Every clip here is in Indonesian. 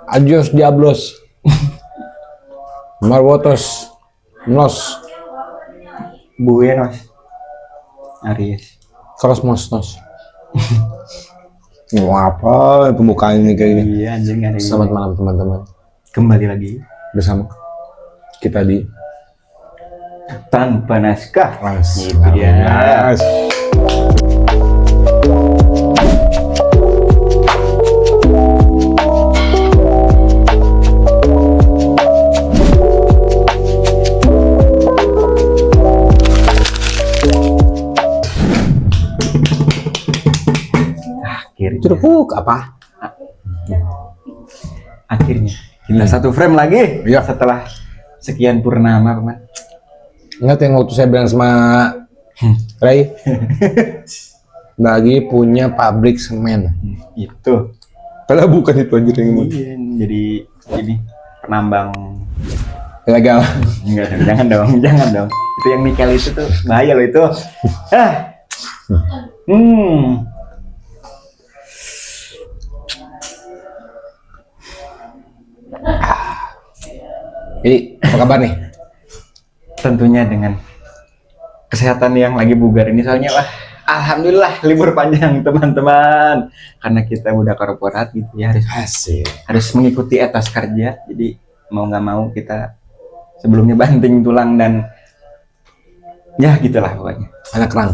Adios Diablos. Marwotos. Nos. Buenos Aries. Cosmos nos. Wah, apa pembukaan ini kayak gini? Iya anjing ada. Selamat malam teman-teman. Kembali lagi Bersama kita di Tanpa Naskah. Mas. Itu dia. Akhirnya. Cerupuk apa? Akhirnya kita satu frame lagi. Iya. Setelah sekian purnama, teman. Ingat yang waktu saya bilang sama Ray lagi punya pabrik semen. Itu. Padahal bukan itu anjir yang ini. Iya, jadi ini penambang. Legal. Enggak, jangan dong. Itu yang nikel itu tuh bahaya loh itu. Ah. Jadi apa kabar nih? Tentunya dengan kesehatan yang lagi bugar ini, soalnya lah alhamdulillah libur panjang teman-teman, karena kita udah korporat gitu ya, harus mengikuti etos kerja. Jadi mau nggak mau kita sebelumnya banting tulang dan ya gitulah pokoknya. Anak kerang,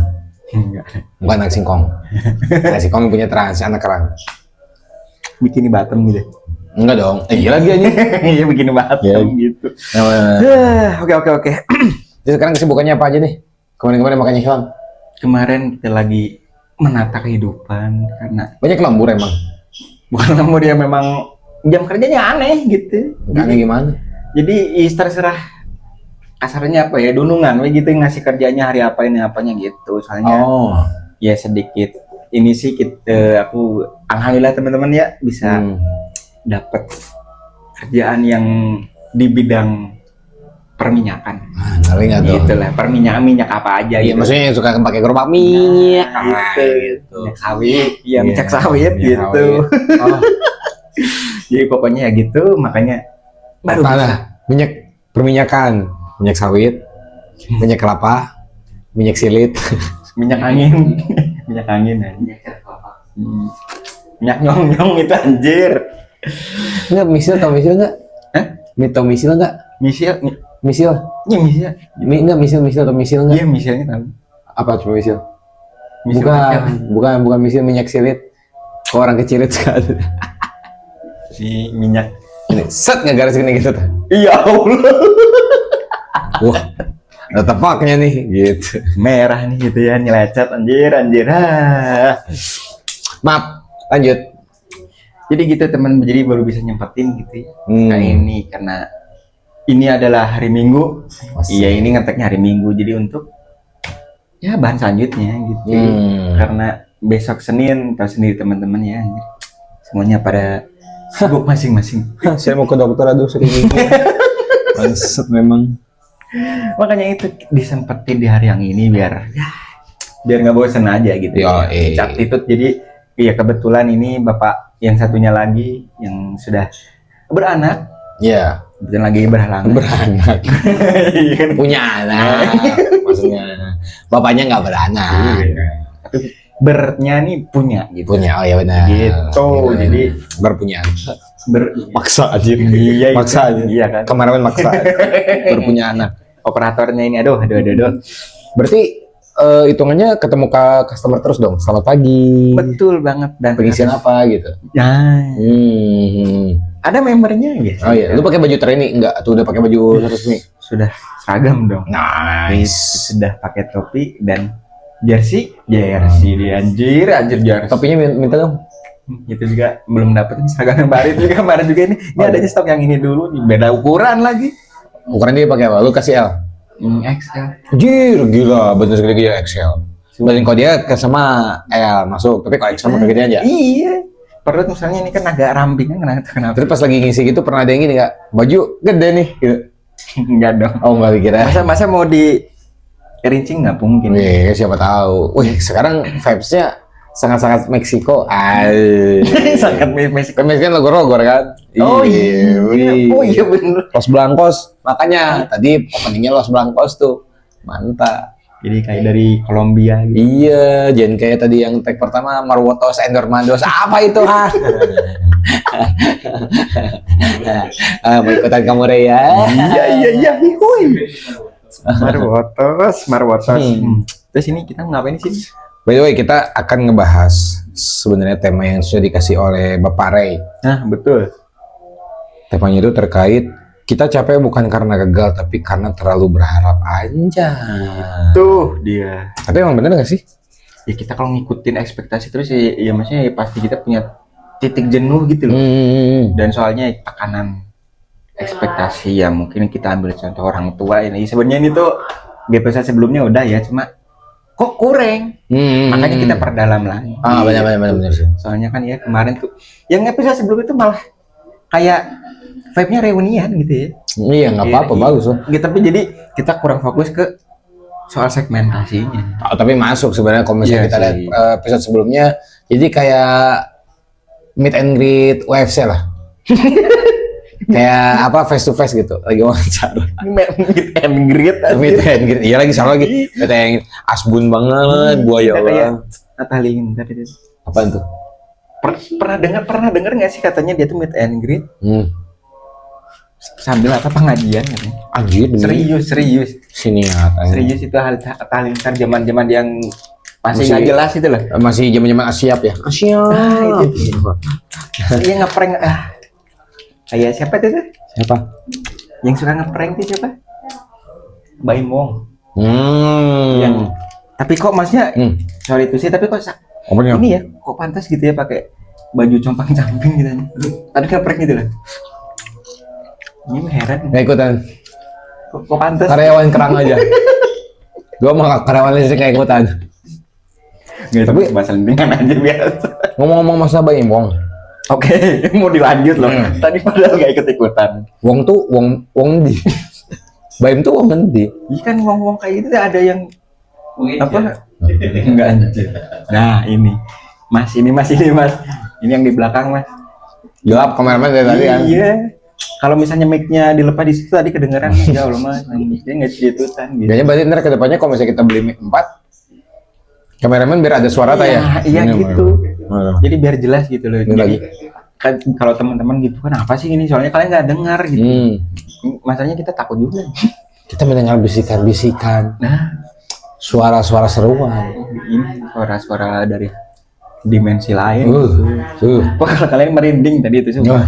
Enggak, bukan anak singkong. Anak singkong punya trans, anak kerang. bikini bottom gitu. Enggak dong. Iya lagi aja. Iya bikini bottom gitu. Oke. Jadi sekarang kesibukannya apa aja nih? Kemarin-kemarin makanya hilang. Kemarin kita lagi menata kehidupan karena Banyak lembur emang. bukan lembur ya, memang jam kerjanya aneh gitu. Enggaknya gimana? Jadi terserah kasarnya apa ya, dunungan we gitu, ngasih kerjanya hari apa ini apanya gitu. Soalnya ya sedikit ini sih aku alhamdulillah teman-teman ya bisa dapat kerjaan yang di bidang perminyakan. Ngeri nggak tuh? Gitu lah, minyak apa aja Iya, gitu. maksudnya yang suka pakai gerobak minyak. Gitu. Minyak sawit, iya minyak Iya, sawit minyak gitu. sawit. Oh, Jadi pokoknya ya gitu, makanya baru bisa. mana? Minyak perminyakan, minyak sawit, minyak kelapa, minyak silit. Minyak angin. Minyak angin ya. Minyak nyong-nyong itu anjir. Enggak misil, tau misil enggak? Hah? Tau misil enggak? Misil, Misil? iya misil. Enggak misil atau misil enggak? Iya misilnya tahu. Apa coba misil? Misil Bukan misil, minyak silit. Kok orang kecilit sekali. si minyak. Ini set nggak garis gini gitu tuh. Iya Allah. Wah, ada tepaknya nih gitu. Merah nih gitu ya, nyelecet anjir. Maaf, lanjut. Jadi gitu teman, jadi baru bisa nyempetin gitu ya. Kayak ini karena ini adalah hari Minggu. Iya, ini ngeteknya hari Minggu. Jadi untuk ya bahan selanjutnya gitu. Karena besok Senin, tahu sendiri teman-teman ya. Semuanya pada sibuk masing-masing. Saya mau ke dokter, aduh sering Bangsat memang. Makanya itu disempetin di hari yang ini biar nggak bosan aja gitu. Catitut. Jadi iya kebetulan ini bapak yang satunya lagi yang sudah beranak. Iya. Dan lagi berhalangan. Beranak. Punya anak. Maksudnya bapaknya nggak beranak. Tapi bernya nih punya gitu. Punya, oh ya benar. Gitu. Jadi berpunya. Maksa aja. Iya, maksa aja. Iya kan. Kemarin maksa. Berpunya anak. Operatornya ini aduh. Berarti hitungannya ketemu ke customer terus dong. Selamat pagi. Betul banget. Dan pengisian apa gitu. Ya. Ada membernya gitu. Oh iya, lu pakai baju training enggak? Tuh udah pakai baju resmi. Sudah seragam dong. Nice. Sudah pakai topi dan jersey dia anjir jersey. Topinya minta dong. Itu juga belum dapet nih seragam yang baru itu juga kemarin juga ini. Ini adanya stok yang ini dulu, nih beda ukuran lagi. Ukuran dia pakai apa? Lu kasih L. XL. Anjir, gila, bener sekali dia XL. Sebenarnya kalau dia ke sama L masuk, tapi kalau XL mah gede aja. Iya. Perut misalnya ini kan agak ramping kan kenapa? Terus pas lagi ngisi gitu pernah ada yang gini nggak? Baju gede nih. Gitu. Enggak dong. Oh nggak dikira. Masa mau di rincing nggak mungkin. Wih, siapa tahu. Wih, sekarang vibes-nya sangat-sangat Meksiko. Sangat Meksiko. Kan Meksiko kan logor-logor kan. Oh iya. Wih. Oh iya bener. Los Blancos, makanya tadi openingnya Los Blancos tuh mantap. Jadi kayak dari Kolombia gitu. Iya, jangan kayak tadi yang tag pertama Marwotos Endormandos apa itu mau ikutan kamu Rey ya? Iya. Marwotos. Terus ini kita ngapain sih? By the way, kita akan ngebahas sebenarnya tema yang sudah dikasih oleh Bapak Rey. Nah, betul. Temanya itu terkait kita capek bukan karena gagal, tapi karena terlalu berharap aja. Tuh dia. Tapi emang bener gak sih? Ya kita kalau ngikutin ekspektasi terus ya maksudnya ya pasti kita punya titik jenuh gitu loh. Dan soalnya tekanan ekspektasi ya mungkin kita ambil contoh orang tua ini. Sebenarnya ini tuh di episode sebelumnya udah ya, cuma kok kurang. Makanya kita perdalam lagi. Benar sih. Soalnya kan ya kemarin tuh yang episode sebelumnya itu malah kayak vibe-nya reunian gitu ya. Iya, nggak apa-apa, bagus loh. Gitu, tapi jadi kita kurang fokus ke soal segmentasinya. Oh, tapi masuk sebenarnya kalau misalnya kita lihat episode sebelumnya, jadi kayak meet and greet UFC lah. Kayak apa face to face gitu, lagi wawancara. Meet and greet. Iya lagi sama lagi. Kata yang asbun banget, buaya lah. Natalin tadi itu. Apaan tuh? Pernah dengar nggak sih katanya dia tuh meet and greet? Sambil apa pengajian katanya. Anjir, serius sini ya. Serius itu hal zaman yang masih nggak jelas itu loh. Masih zaman Asyap ya. Asyap. Itu. Iya ngeprank. Kayak siapa itu? Siapa? Yang suka ngeprank itu siapa? Baim Wong. Yang tapi kok maksudnya soal itu sih, tapi kok ini ya kok pantas gitu ya pakai baju compang-camping gitu. Tadi ngeprank gitu loh. Ini heran. Nggak ikutan. Kok pantas? Karyawan kerang aja. Gua mau karyawan listrik kayak ikutan. Nggak, tapi bahasa dengan aja biasa. Ngomong-ngomong masalah Baim Wong. Oke, mau dilanjut loh. Tadi padahal nggak ikut-ikutan. Wong tuh Wong di. Baim tuh Wong di. Iya kan Wong kayak gitu ada yang apa? Enggak anjir. Nah, ini. Mas. Ini yang di belakang, Mas. Gelap kameramen dari tadi kan. Iya. Kalau misalnya mic-nya dilepas di situ tadi kedengeran ya Allah Mas. Dia nggak ikutan gitu. Jadi berarti ntar kedepannya kalau misalnya kita beli mic 4, kameramen biar ada suara tanya. Iya gitu. Jadi biar jelas gitu loh. Jadi kan kalau teman-teman gitu kan apa sih ini? Soalnya kalian nggak dengar gitu. Masalahnya kita takut juga. Kita mendengar bisikan-bisikan. Nah, suara-suara seruan. Ini suara-suara dari dimensi lain. Kalau kalian merinding tadi itu semua.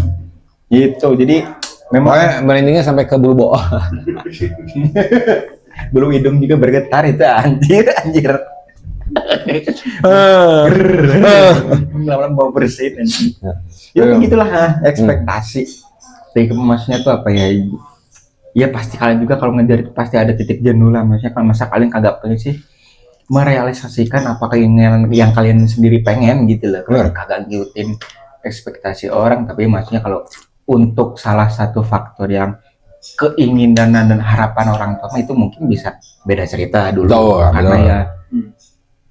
Gitu. Jadi memang merindingnya sampai ke bulu bawah. Bulu hidung juga bergetar itu anjir. Lama-lama bawa bersin anjir. Ya begitulah ekspektasi. Jadi maksudnya tuh apa ya? Ya pasti kalian juga kalau ngejar itu pasti ada titik jenuh lah. Maksudnya kalau masa kalian kagak pengen sih merealisasikan apa keinginan yang kalian sendiri pengen gitu loh. Kagak ngikutin ekspektasi orang, tapi maksudnya kalau untuk salah satu faktor yang keinginan dan harapan orang tua itu mungkin bisa beda cerita dulu. Karena ya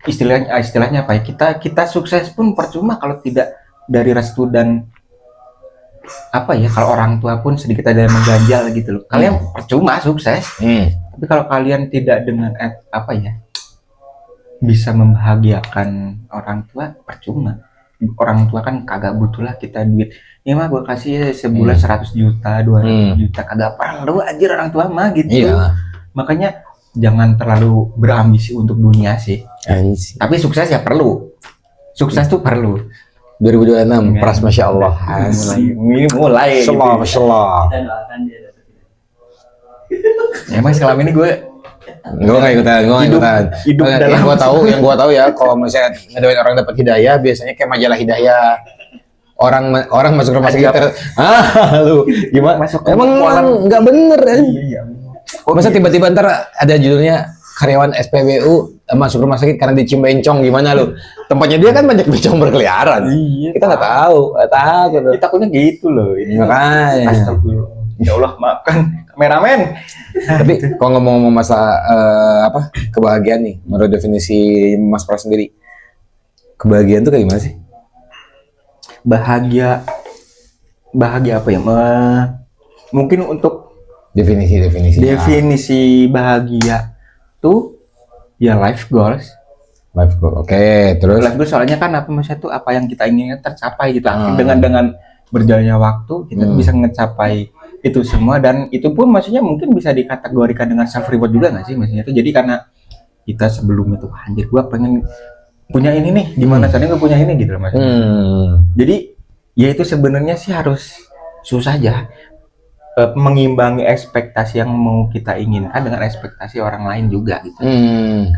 istilahnya apa ya, kita sukses pun percuma kalau tidak dari restu dan apa ya, kalau orang tua pun sedikit ada yang mengganjal gitu loh. Kalian percuma sukses. Tapi kalau kalian tidak dengan apa ya, bisa membahagiakan orang tua, percuma. Orang tua kan kagak butuh lah kita duit. Ya mah gue kasih sebulan 100 juta, 200 juta, kagak perlu anjir orang tua mah gitu. Iya. Makanya jangan terlalu berambisi untuk dunia sih. Tapi sukses ya perlu. Sukses tuh perlu. 2026 pras masya Allah. Mulai. Masya Allah. Ya mas selama ini gue nggak ikutan. Yang gua tahu ya, kalau misalnya ngedoain orang dapat hidayah, biasanya kayak majalah hidayah. Orang masuk rumah sakit lu gimana? Emang nggak bener kan? Iya. Masa tiba-tiba ntar ada judulnya karyawan SPBU masuk rumah sakit karena dicium bencong, gimana lu? Tempatnya dia kan banyak bencong berkeliaran. Iya, kita nggak tahu. Takutnya gitu loh. Makanya. Astagfirullah. Ya Allah maafkan kameramen. Tapi kalau ngomong-ngomong masalah kebahagiaan nih, menurut definisi Mas Pras sendiri, kebahagiaan tuh kayak gimana sih? Bahagia apa ya? Mungkin untuk definisi bahagia tuh ya life goals. Life goal. Oke, terus Life goals soalnya kan apa maksudnya tuh apa yang kita inginkan tercapai gitu. Dengan berjalannya waktu kita tuh bisa ngecapai itu semua, dan itu pun maksudnya mungkin bisa dikategorikan dengan self reward juga nggak sih maksudnya tuh. Jadi karena kita sebelum itu anjir gua pengen punya ini nih, gimana caranya gue punya ini gitu loh maksudnya. Jadi ya itu sebenarnya sih harus susah aja mengimbangi ekspektasi yang mau kita inginkan dengan ekspektasi orang lain juga gitu.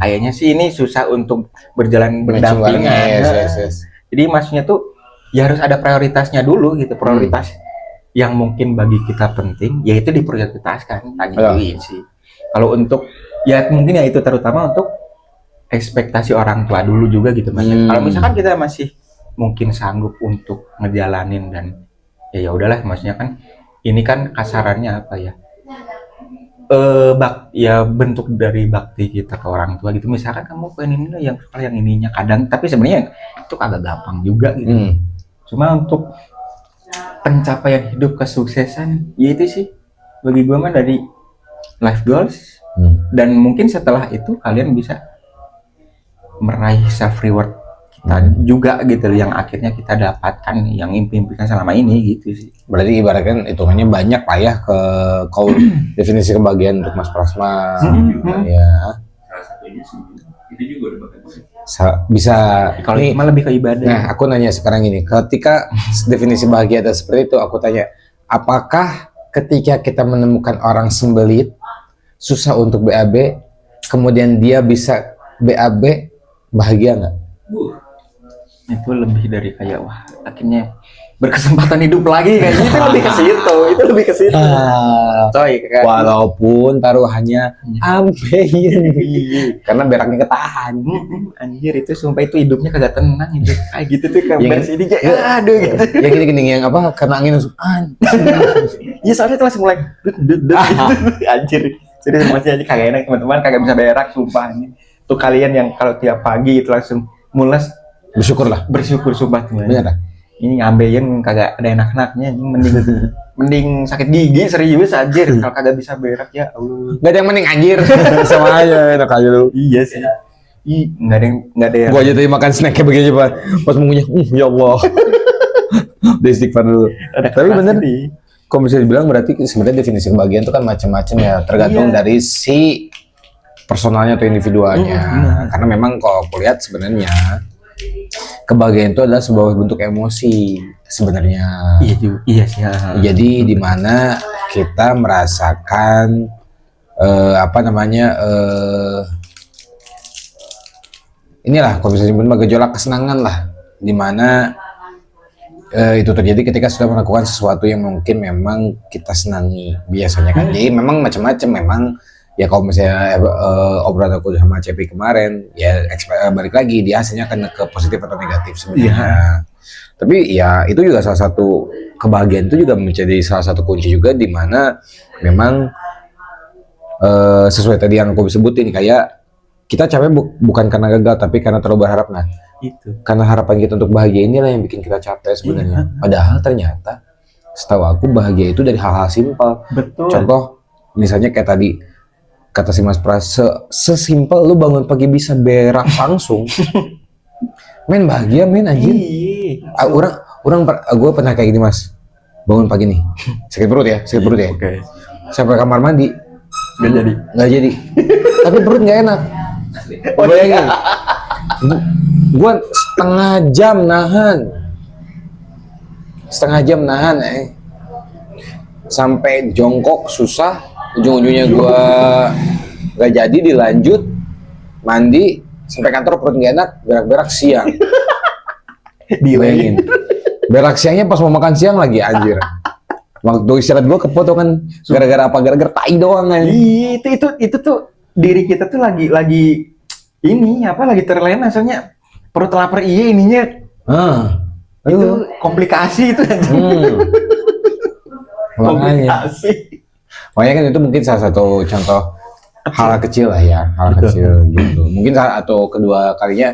Kayaknya sih ini susah untuk berjalan berdampingan. Yes. Jadi maksudnya tuh ya harus ada prioritasnya dulu gitu. Prioritas yang mungkin bagi kita penting yaitu diprioritaskan tadi sih. Kalau untuk ya mungkin ya itu terutama untuk ekspektasi orang tua dulu juga gitu Mas. Kalau misalkan kita masih mungkin sanggup untuk ngejalanin dan ya udahlah, maksudnya kan ini kan kasarannya apa ya? Ya bentuk dari bakti kita ke orang tua gitu. Misalkan kamu pengen ini yang ininya kadang, tapi sebenarnya itu agak gampang juga gitu. Cuma untuk pencapaian hidup kesuksesan ya itu sih bagi gue mah dari life goals, dan mungkin setelah itu kalian bisa meraih self reward kita juga gitu yang akhirnya kita dapatkan yang impikan selama ini gitu sih. Berarti ibaratkan hitungannya banyak lah ya ke kau definisi kebahagiaan untuk Mas Prasma. Ya. Salah satunya sih itu juga udah bakal Bisa kalau nih, cuma lebih ke ibadah. Nah, aku nanya sekarang ini, ketika definisi bahagia ada seperti itu, aku tanya, apakah ketika kita menemukan orang sembelit, susah untuk BAB, kemudian dia bisa BAB, bahagia nggak? Itu lebih dari kayak wah akhirnya berkesempatan hidup lagi kayaknya. Itu lebih ke situ. Coy, Walaupun taruhannya ambeien, karena beraknya ketahan. Anjir itu sumpah itu hidupnya kagak tenang itu. Kayak gitu tuh kayak sini aduh gitu. Ya gini yang apa karena angin Iya soalnya itu langsung mulai anjir. Jadi masih aja kagak enak teman-teman, kagak bisa berak sumpah ini. Tuh kalian yang kalau tiap pagi itu langsung mules, bersyukur sumpah tuh. Bener. Ini ngambein kagak ada enak-enaknya, mending sakit gigi serius anjir kalau kagak bisa berak ya Allah. Gak ada yang mending anjir. Sama aja enak aja lu. Iya sih. Nggak ada yang. Gua aja tadi makan snack kayak begini Pak. Pas mengunyah, ya Allah. Udah istighfar dulu. Tapi bener nih. Kalau bisa dibilang berarti sebenarnya definisi kebahagiaan itu kan macam-macam ya, tergantung dari si personalnya atau individualnya. Karena memang kalau aku lihat sebenarnya kebahagiaan itu adalah sebuah bentuk emosi sebenarnya. Iya sih. Jadi di mana kita merasakan inilah kalau bisa disebut gejolak kesenangan lah, di mana itu terjadi ketika sudah melakukan sesuatu yang mungkin memang kita senangi biasanya kan. Jadi memang macam-macam memang. Ya kalau misalnya obrolan aku sama Cepi kemarin, ya balik lagi dia hasilnya akan ke positif atau negatif sebenarnya. Tapi ya itu juga salah satu kebahagiaan, itu juga menjadi salah satu kunci juga di mana memang sesuai tadi yang aku sebutin, kayak kita capek bukan karena gagal tapi karena terlalu berharap. Nah itu karena harapan kita untuk bahagia inilah yang bikin kita capek sebenarnya. Padahal ternyata setahu aku bahagia itu dari hal-hal simpel. Betul. Contoh misalnya kayak tadi kata si Mas Pras, sesimpel lu bangun pagi bisa berak langsung. Men bahagia men anjir. Gue pernah kayak gini Mas. Bangun pagi nih. Sakit perut ya. Oke. Sampai kamar mandi. Nggak jadi. Tapi perut nggak enak. Bayangin. Gue setengah jam nahan. Sampai jongkok susah. Ujung-ujungnya gue gak jadi, dilanjut mandi sampai kantor perut gak enak, berak-berak siang. Bayangin, berak siangnya pas mau makan siang lagi anjir. Waktu istirahat gue kepotongan gara-gara apa? Gara-gara tai doang kan. Itu tuh diri kita tuh lagi lagi terlena soalnya perut lapar ininya. Itu komplikasi itu. Komplikasi. Makanya kan itu mungkin salah satu contoh hal kecil lah ya, hal kecil gitu. Mungkin atau kedua kalinya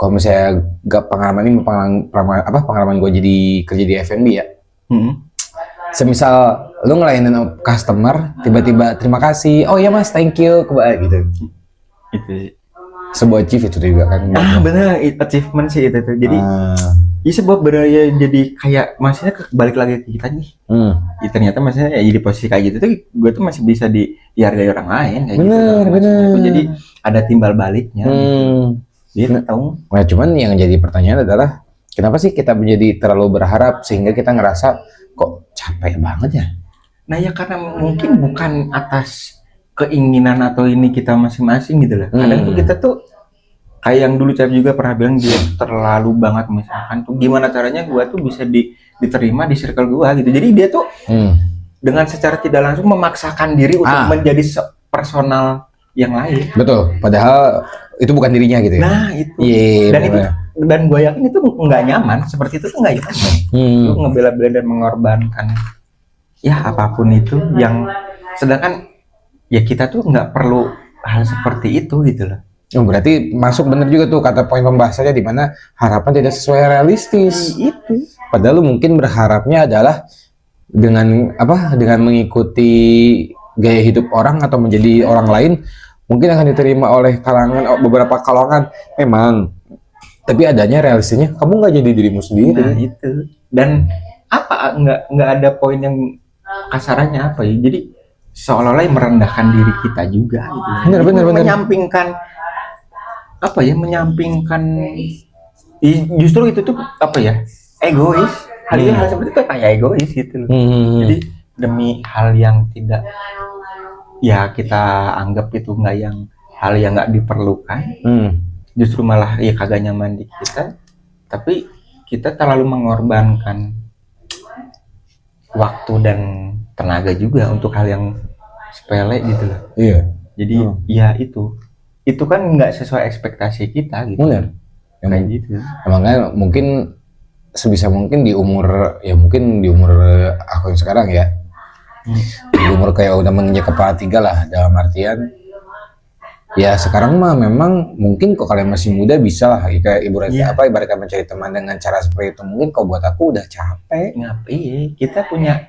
kalau misalnya gak pengalaman ini pengalaman gue jadi kerja di F&B ya. Semisal lu ngelayanin customer, tiba-tiba terima kasih, oh ya mas, thank you, gitu. Itu sebuah achieve itu juga kan. bener, achievement sih itu. Jadi ini sebuah beraya, jadi kayak maksudnya balik lagi ke kita nih. Ya, ternyata maksudnya ya, di posisi kayak gitu tuh gue tuh masih bisa dihargai orang lain kayak gitu. Jadi ada timbal baliknya. Gitu tahu. Nah, cuman yang jadi pertanyaan adalah kenapa sih kita menjadi terlalu berharap sehingga kita ngerasa kok capek banget ya? Nah ya karena mungkin bukan atas keinginan atau ini kita masing-masing gitu lah. Kadang tuh kita tuh kayak yang dulu Cap juga pernah bilang, dia terlalu banget misalkan tuh gimana caranya gua tuh bisa diterima di circle gua gitu. Jadi dia tuh dengan secara tidak langsung memaksakan diri untuk menjadi personal yang lain. Betul. Padahal itu bukan dirinya gitu ya. Nah itu. Dan gue yakin itu nggak nyaman. Seperti itu tuh nggak nyaman. Lu ngebela-bela dan mengorbankan ya apapun itu yang sedangkan ya kita tuh nggak perlu hal seperti itu gitu loh. Oh, berarti masuk bener juga tuh kata poin pembahasannya di mana harapan tidak sesuai realistis. Itu. Padahal lu mungkin berharapnya adalah dengan mengikuti gaya hidup orang atau menjadi orang lain mungkin akan diterima oleh beberapa kalangan memang, tapi adanya realistisnya kamu nggak jadi dirimu sendiri. Nah itu. Dan apa nggak ada poin yang kasarannya apa ya, jadi seolah-olah merendahkan diri kita juga gitu. Bener. Menyampingkan justru itu tuh egois. Hal seperti itu kayak egois gitu loh. Jadi demi hal yang tidak ya kita anggap itu hal yang nggak diperlukan, justru malah ya kagak nyaman di kita, tapi kita terlalu mengorbankan waktu dan tenaga juga untuk hal yang sepele gitu loh. Iya. Jadi ya itu kan nggak sesuai ekspektasi kita gitu. Bener. Kayak gitu. Makanya mungkin sebisa mungkin di umur aku yang sekarang ya. Di umur kayak udah menginjak kepala 3 lah, dalam artian ya sekarang mah memang mungkin kok kalian masih muda bisa lah kayak ibaratnya mencari teman dengan cara seperti itu. Mungkin kalau buat aku udah capek. Ngapain? Kita punya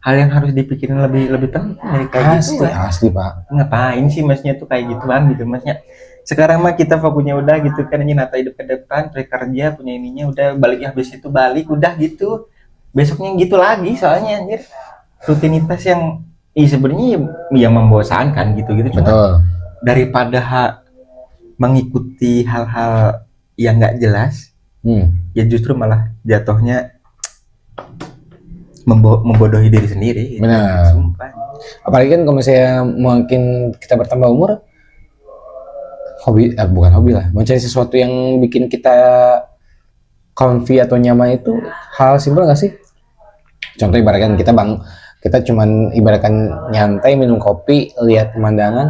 hal yang harus dipikirin lebih penting dari kayak gitu. Asli Pak. Ngapain sih maksudnya tuh kayak gituan gitu maksudnya. Sekarang mah kita fokusnya udah gitu kan, ini nata hidup ke depan, kerja punya ininya udah balik, habis itu balik udah gitu. Besoknya gitu lagi soalnya anjir. Rutinitas yang sebenarnya ya membosankan gitu-gitu. Cuma daripada mengikuti hal-hal yang nggak jelas, ya justru malah jatuhnya membodohi diri sendiri. Benar. Sumpah. Apalagi kan kalau misalnya mungkin kita bertambah umur, bukan hobi lah, mencari sesuatu yang bikin kita comfy atau nyaman itu hal simpel nggak sih? Contoh ibaratkan kita cuman ibaratkan nyantai minum kopi, lihat pemandangan.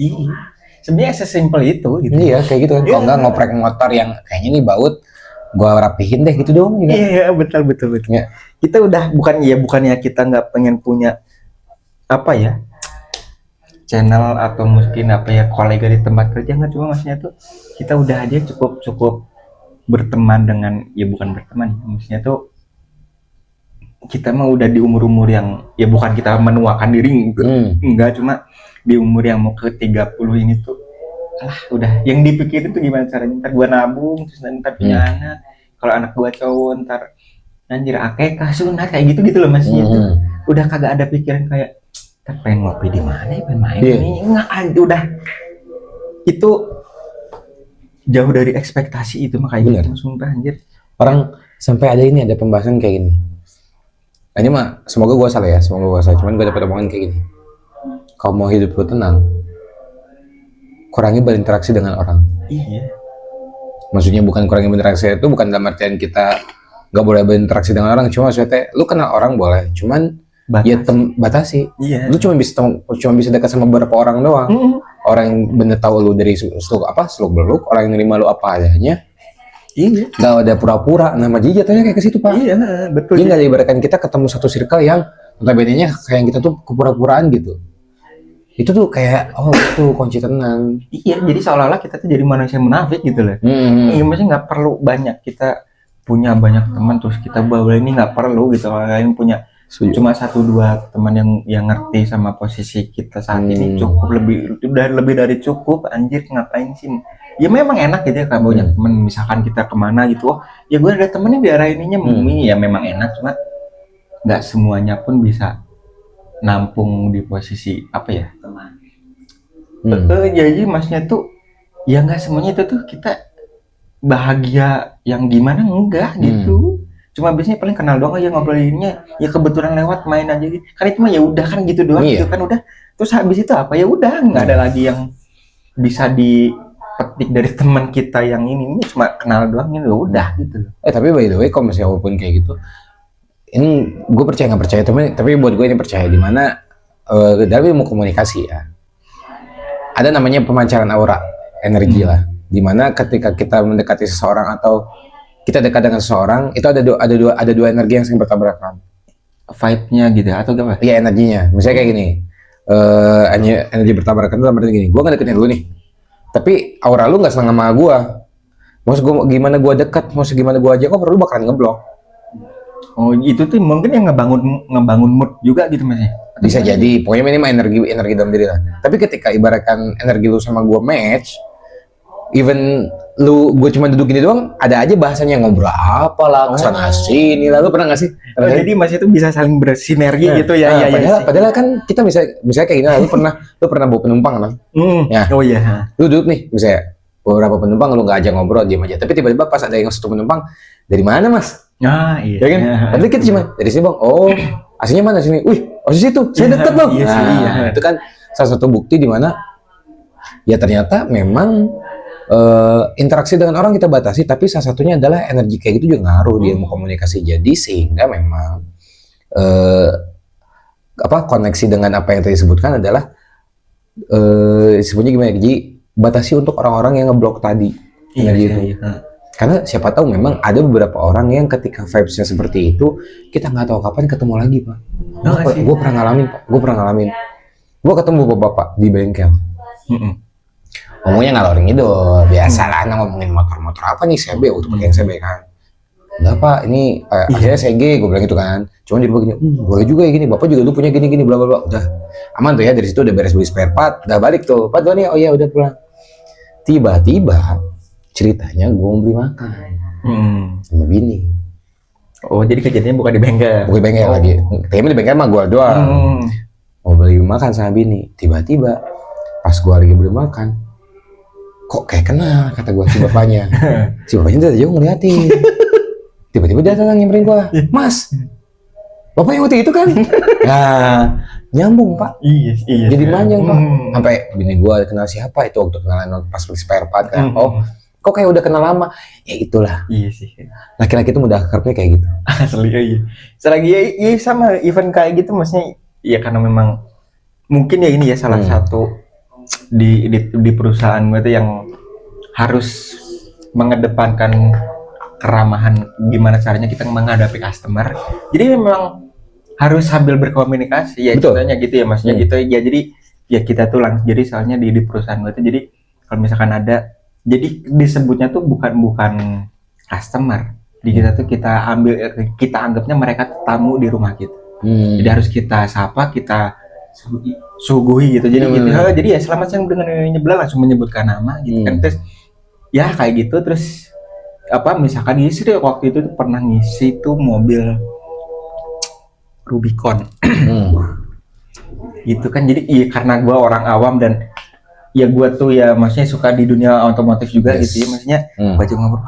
Iya. Sebenarnya sesimpel itu gitu. Iya, kayak gitu kan. Kalau nggak ngoprek motor yang kayaknya nih baut, gua rapihin deh gitu doang juga. Iya, betul. Ya. Kita udah bukannya kita nggak pengen punya channel atau mungkin kolega di tempat kerja, nggak, cuma maksudnya tuh kita udah aja cukup berteman dengan bukan berteman, maksudnya tuh kita mah udah di umur yang ya bukan kita menuakan diri enggak, cuma di umur yang mau ke 30 ini tuh udah yang dipikirin tuh gimana caranya ntar gua nabung, terus ntar punya anak, kalau anak gua cowok ntar anjir akekah sunat kayak gitu loh maksudnya tuh udah kagak ada pikiran kayak ntar pengen ngopi di mana ya, pengen main ini enggak, udah itu jauh dari ekspektasi itu mah kayak gitu, sumpah anjir. Orang sampai ada pembahasan kayak gini. Ini mah semoga gue salah, cuman gue dapat omongan kayak gini. Kalau mau hidup lu tenang, kurangi berinteraksi dengan orang. Iya. Maksudnya bukan kurangi berinteraksi itu bukan dalam artian kita nggak boleh berinteraksi dengan orang, cuma maksudnya lu kenal orang boleh, cuman batasi. Iya. Lu cuma bisa dekat sama beberapa orang doang. Orang yang bener tahu lu dari seluk beluk, orang yang nerima lu apa adanya. Iya. Gak ada pura-pura, nama dia jatuhnya kayak ke situ Pak. Iya, betul. Ini nggak diibaratkan kita ketemu satu circle yang notabene-nya kayak kita tuh kepura-puraan gitu. Itu tuh kayak itu kunci tenang. Iya, jadi seolah-olah kita tuh jadi manusia munafik gitu loh. Iya, maksudnya nggak perlu banyak kita punya banyak teman terus kita bawa ini, nggak perlu gitu. Kalian punya cuma 1-2 teman yang ngerti sama posisi kita saat ini cukup, lebih dari cukup. Anjir, ngapain sih? Ya memang enak gitu ya kalau punya teman, misalkan kita kemana gitu, oh ya gue ada temennya di arah ininya, ya memang enak, cuma nggak semuanya pun bisa nampung di posisi apa ya teman. Jadi maksudnya tuh ya nggak semuanya itu tuh kita bahagia yang gimana, enggak gitu. Cuma biasanya paling kenal doang aja, ngobrolinnya ya kebetulan lewat main aja gitu. Kan itu mah ya udah kan gitu doang gitu kan udah. Terus habis itu apa ya udah, nggak ada lagi yang bisa dipetik dari teman kita yang ini cuma kenal doang ya udah gitu. Tapi by the way kalau misalnya walaupun kayak gitu, ini gue percaya nggak percaya tapi buat gue ini percaya, di mana dalam ilmu komunikasi ya ada namanya pemancaran aura energi lah, di mana ketika kita mendekati seseorang atau kita dekat dengan seseorang itu ada dua energi yang saling bertabrakan, vibe-nya gitu atau gimana? Iya, energinya. Misalnya kayak gini, energi bertabrakan itu berarti gini, gue ngedeketin lu nih, tapi aura lu nggak seneng sama gue, maksud gue gimana gue dekat, maksud gimana gue aja kok perlu bakalan ngeblok. Oh itu tuh mungkin yang ngebangun mood juga gitu mas ya? Bisa jadi, pokoknya minimal energi dalam diri lah. Tapi ketika ibaratkan energi lu sama gue match, even gue cuma duduk gini doang, ada aja bahasanya ngobrol apalah kesana sini lah. Lu pernah nggak sih? Jadi mas itu bisa saling bersinergi gitu ya? Padahal kan kita misalnya kayak gini, lu pernah bawa penumpang kan? Ya. Oh iya. Lu duduk nih, misalnya beberapa penumpang lu nggak ajak ngobrol, diam aja. Tapi tiba-tiba pas ada yang satu penumpang, dari mana mas? Ah iya. Ya kan? Padahal kita cuma dari sini bang. Oh, aslinya mana sini? Wih, asli situ. Saya dekat loh. Iya. Itu kan salah satu bukti di mana ya ternyata memang interaksi dengan orang kita batasi, tapi salah satunya adalah energi kayak gitu juga ngaruh di ilmu komunikasi. Jadi sehingga memang koneksi dengan apa yang tadi disebutkan adalah sebenarnya gimana? Jadi batasi untuk orang-orang yang ngeblok tadi energi itu. Karena siapa tahu memang ada beberapa orang yang ketika vibes-nya seperti itu, kita nggak tahu kapan ketemu lagi, Pak. Gue pernah ngalamin. Gue ketemu bapak-bapak di bengkel. Ngomongnya ngalor ngidul, biasa lah, ngomongin motor-motor apa nih, CB, untuk pakai CB kan. Enggak Pak, ini akhirnya CG, gue bilang gitu kan. Cuma dia bilang gini, boleh juga ya gini, bapak juga dulu punya gini-gini, bla bla bla. Udah aman tuh ya, dari situ udah beres beli spare part, udah balik tuh. Pak Doni, oh iya udah pulang. Tiba-tiba ceritanya gue mau beli makan sama bini. Oh jadi kejadiannya bukan di bengkel? Bukan di bengkel lagi, kayaknya di bengkel mah gue doang. Mau beli makan sama bini, tiba-tiba pas gue lagi beli makan, kok kayak kenal, kata gue si bapaknya. Si bapaknya dari jauh ngeliatin. Tiba-tiba dia datang nyamperin gue, Mas, bapak yang waktu itu kan? Nah, nyambung Pak. Iya. Jadi manjang Pak. Sampai bini gue kenal siapa itu waktu kenalan pas beli spare part kan. Oh, kok kayak udah kenal lama? Ya itulah. Iya sih. Laki-laki itu mudah akrabnya kayak gitu. Asli iya. Selagi ya sama event kayak gitu, maksudnya ya karena memang mungkin ya ini ya salah satu di perusahaan gue tuh yang harus mengedepankan keramahan, gimana caranya kita menghadapi customer. Jadi memang harus sambil berkomunikasi ya, contohnya gitu ya maksudnya gitu ya. Jadi ya kita tuh langsung, jadi soalnya di perusahaan gue tuh jadi kalau misalkan ada, jadi disebutnya tuh bukan customer, di kita tuh kita anggapnya mereka tamu di rumah kita. Jadi harus kita sapa, kita suguhi gitu. Jadi gitu. Jadi ya selamat siang dengan nyebelah, langsung menyebutkan nama gitu kan. Terus ya kayak gitu. Terus misalkan istri waktu itu tuh pernah ngisi tuh mobil Rubicon. Gitu kan. Jadi iya, karena gue orang awam dan ya gue tuh ya maksudnya suka di dunia otomotif juga gitu ya, maksudnya gue juga ngobrol,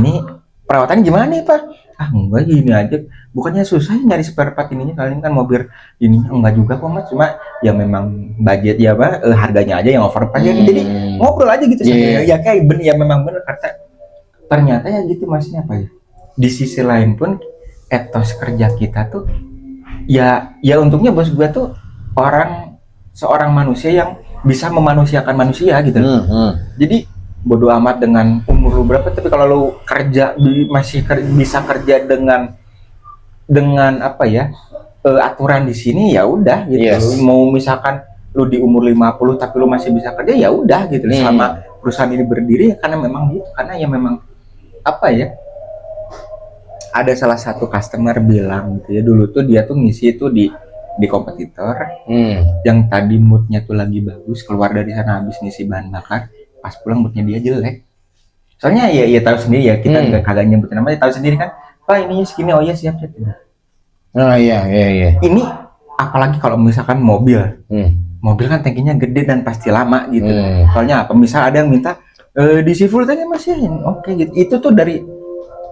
ini perawatan gimana nih Pak? Enggak, gini aja, bukannya susah nyari spare part ininya, kalian kan mobil ininya. Enggak juga kok Mas, cuma ya memang budget ya harganya aja yang overprice. Jadi ngobrol aja gitu. Ya kayak ya memang bener, karena ternyata ya gitu maksudnya apa ya, di sisi lain pun etos kerja kita tuh ya untungnya bos gue tuh seorang manusia yang bisa memanusiakan manusia gitu. Jadi bodo amat dengan umur lu berapa, tapi kalau lu kerja bisa kerja dengan apa ya, aturan di sini ya udah gitu. Mau misalkan lu di umur 50 tapi lu masih bisa kerja, ya udah gitu. Selama perusahaan ini berdiri ya karena memang gitu, karena ya memang apa ya, ada salah satu customer bilang gitu ya, dulu tuh dia tuh ngisi itu di kompetitor yang tadi moodnya tuh lagi bagus, keluar dari sana habis ngisi bahan bakar, pas pulang moodnya dia jelek. Soalnya ya tahu sendiri ya, kita nggak kagak nyebutin namanya, tahu sendiri kan, Pak ini segini, oh ya siap. Oh iya. Ini apalagi kalau misalkan mobil kan tangkinya gede dan pasti lama gitu. Soalnya apa? Misal ada yang minta diisi full tanknya Mas ya, oke gitu. Itu tuh dari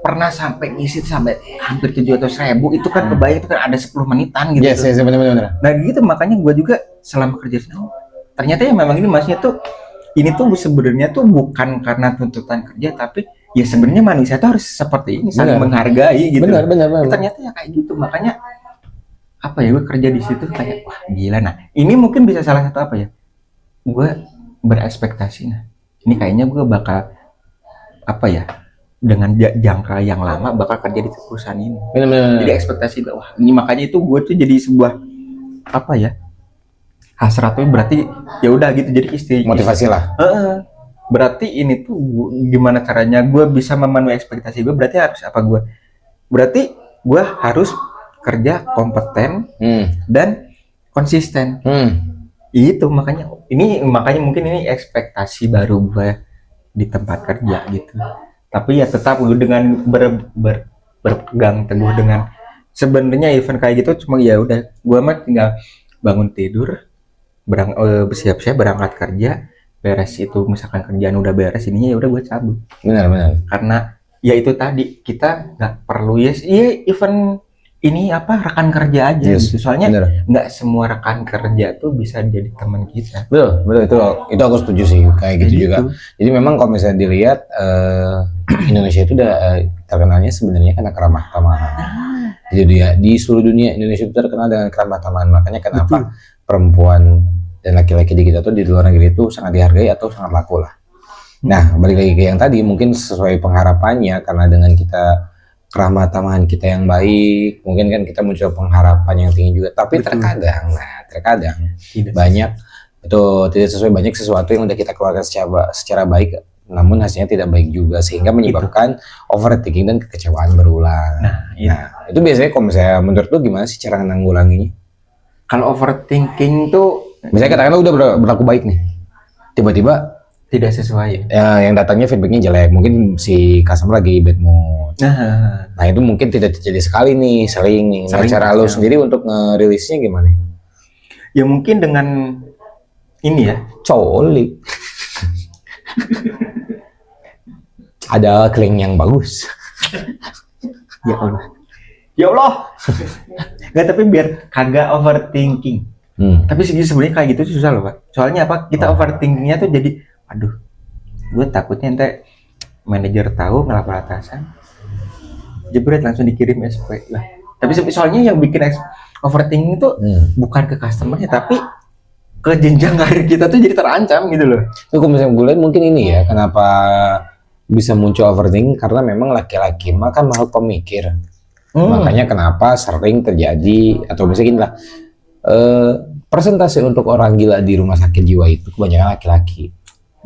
pernah sampai ngisi sampai hampir 700.000, itu kan kebayang itu kan ada 10 menitan gitu. Yes, benar. Nah gitu, makanya gue juga selama kerja di sana, ternyata ya memang ini maksudnya tuh, ini tuh sebenarnya tuh bukan karena tuntutan kerja, tapi ya sebenarnya manusia tuh harus seperti ini, saling menghargai gitu. Benar. Ternyata ya kayak gitu, makanya apa ya, gue kerja di situ kayak wah gila. Nah ini mungkin bisa salah satu apa ya, gue berekspektasi, nah ini kayaknya gue bakal apa ya, dengan jangka yang lama bakal kerja di perusahaan ini. Benar. Jadi ekspektasi gue, wah ini makanya itu gue tuh jadi sebuah apa ya, hasrat tuh berarti ya udah gitu, jadi motivasi lah. Berarti ini tuh gimana caranya gue bisa memenuhi ekspektasi gue, berarti harus apa, berarti gue harus kerja kompeten dan konsisten. Itu makanya mungkin ini ekspektasi baru gue di tempat kerja gitu. Tapi ya tetap gue dengan berpegang teguh dengan sebenarnya event kayak gitu, cuma ya udah gue mah tinggal bangun tidur, bersiap-siap berangkat kerja, beres itu misalkan kerjaan udah beres ininya, ya udah gue cabut. Benar. Karena ya itu tadi, kita nggak perlu event ini apa rekan kerja aja gitu. Soalnya nggak semua rekan kerja tuh bisa jadi teman kita. Betul itu aku setuju sih kayak gitu juga. Jadi memang kalau misalnya dilihat Indonesia itu udah terkenalnya sebenarnya karena keramah tamahan. Jadi dia di seluruh dunia Indonesia itu terkenal dengan keramah tamahan. Makanya kenapa perempuan dan laki-laki di kita tuh di luar negeri itu sangat dihargai atau sangat laku lah. Nah balik lagi ke yang tadi, mungkin sesuai pengharapannya karena dengan kita keramah tamahan kita yang baik, mungkin kan kita muncul pengharapan yang tinggi juga. Tapi terkadang banyak itu tidak sesuai, banyak sesuatu yang udah kita keluarkan secara baik, namun hasilnya tidak baik juga, sehingga menyebabkan overthinking dan kekecewaan berulang. Nah, itu biasanya kalau misalnya menurut lu gimana sih cara nanggulanginya? Kalau overthinking tuh, misalnya katakanlah udah berlaku baik nih, tiba-tiba tidak sesuai ya, yang datangnya feedbacknya jelek, mungkin si customer lagi bad mood. Nah itu mungkin tidak terjadi sekali nih, sering nih. Nah, cara lo sendiri untuk ngerilisnya gimana? Ya mungkin dengan ini ya, coli. Ada kling yang bagus. Ya Allah. Nggak, tapi biar kagak overthinking. Tapi sebenarnya kayak gitu susah loh Pak. Soalnya apa? Kita overthinkingnya tuh jadi, aduh, gue takutnya ente manajer tahu ngelapor atasan, jebret langsung dikirim SP lah. Tapi soalnya yang bikin overthinking itu bukan ke customernya, tapi ke jenjang karir kita tuh jadi terancam gitu loh. Itu kalau misalnya gue lihat mungkin ini ya, kenapa bisa muncul overthinking, karena memang laki-laki mah kan makhluk pemikir. Makanya kenapa sering terjadi, atau misalnya gini lah, persentase untuk orang gila di rumah sakit jiwa itu kebanyakan laki-laki.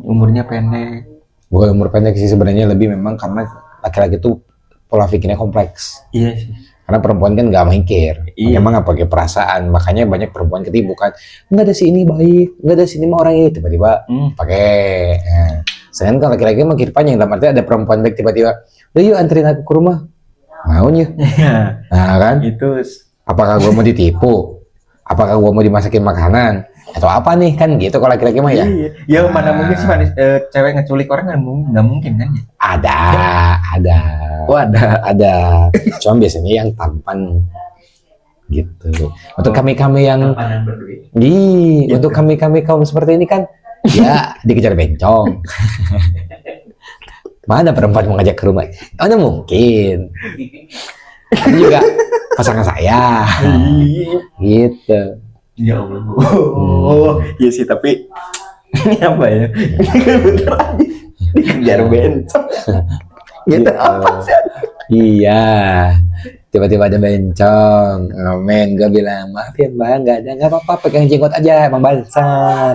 Umurnya pendek. Bukan umur pendek sih sebenarnya, lebih memang karena laki-laki itu pola pikirnya kompleks. Iya sih. Karena perempuan kan nggak mikir, emang nggak pakai perasaan, makanya banyak perempuan ketipu kan. Nggak ada si ini baik, nggak ada si ini mah orang ini, tiba-tiba pakai. Sedangkan kalau laki-laki mah mikir panjang, dalam arti ada perempuan baik tiba-tiba, udah yuk anterin aku ke rumah, mau yuk. Nah kan? Itu. Apakah gua mau ditipu? Apakah gua mau dimasakin makanan? Atau apa nih, kan gitu kalau laki-laki mah ya? Ya mana mungkin sih cewek ngeculik orang, nggak mungkin kan ya? Ada. Oh ada. Cuma biasanya yang tampan gitu. Untuk kami yang untuk kami kaum seperti ini kan ya dikejar bencong. Mana perempuan mau ngajak ke rumah? Mana mungkin. Ini juga pasangan saya. Gitu. Ya Allah. Iya sih, tapi ini apa ya? Ini kan bener aja dikejar bencong. Gitu apa sih? Iya. tiba-tiba ada bencong. Amin, gue bilang maaf ya mbak, nggak apa-apa, pegang jenggot aja, emang bangsat.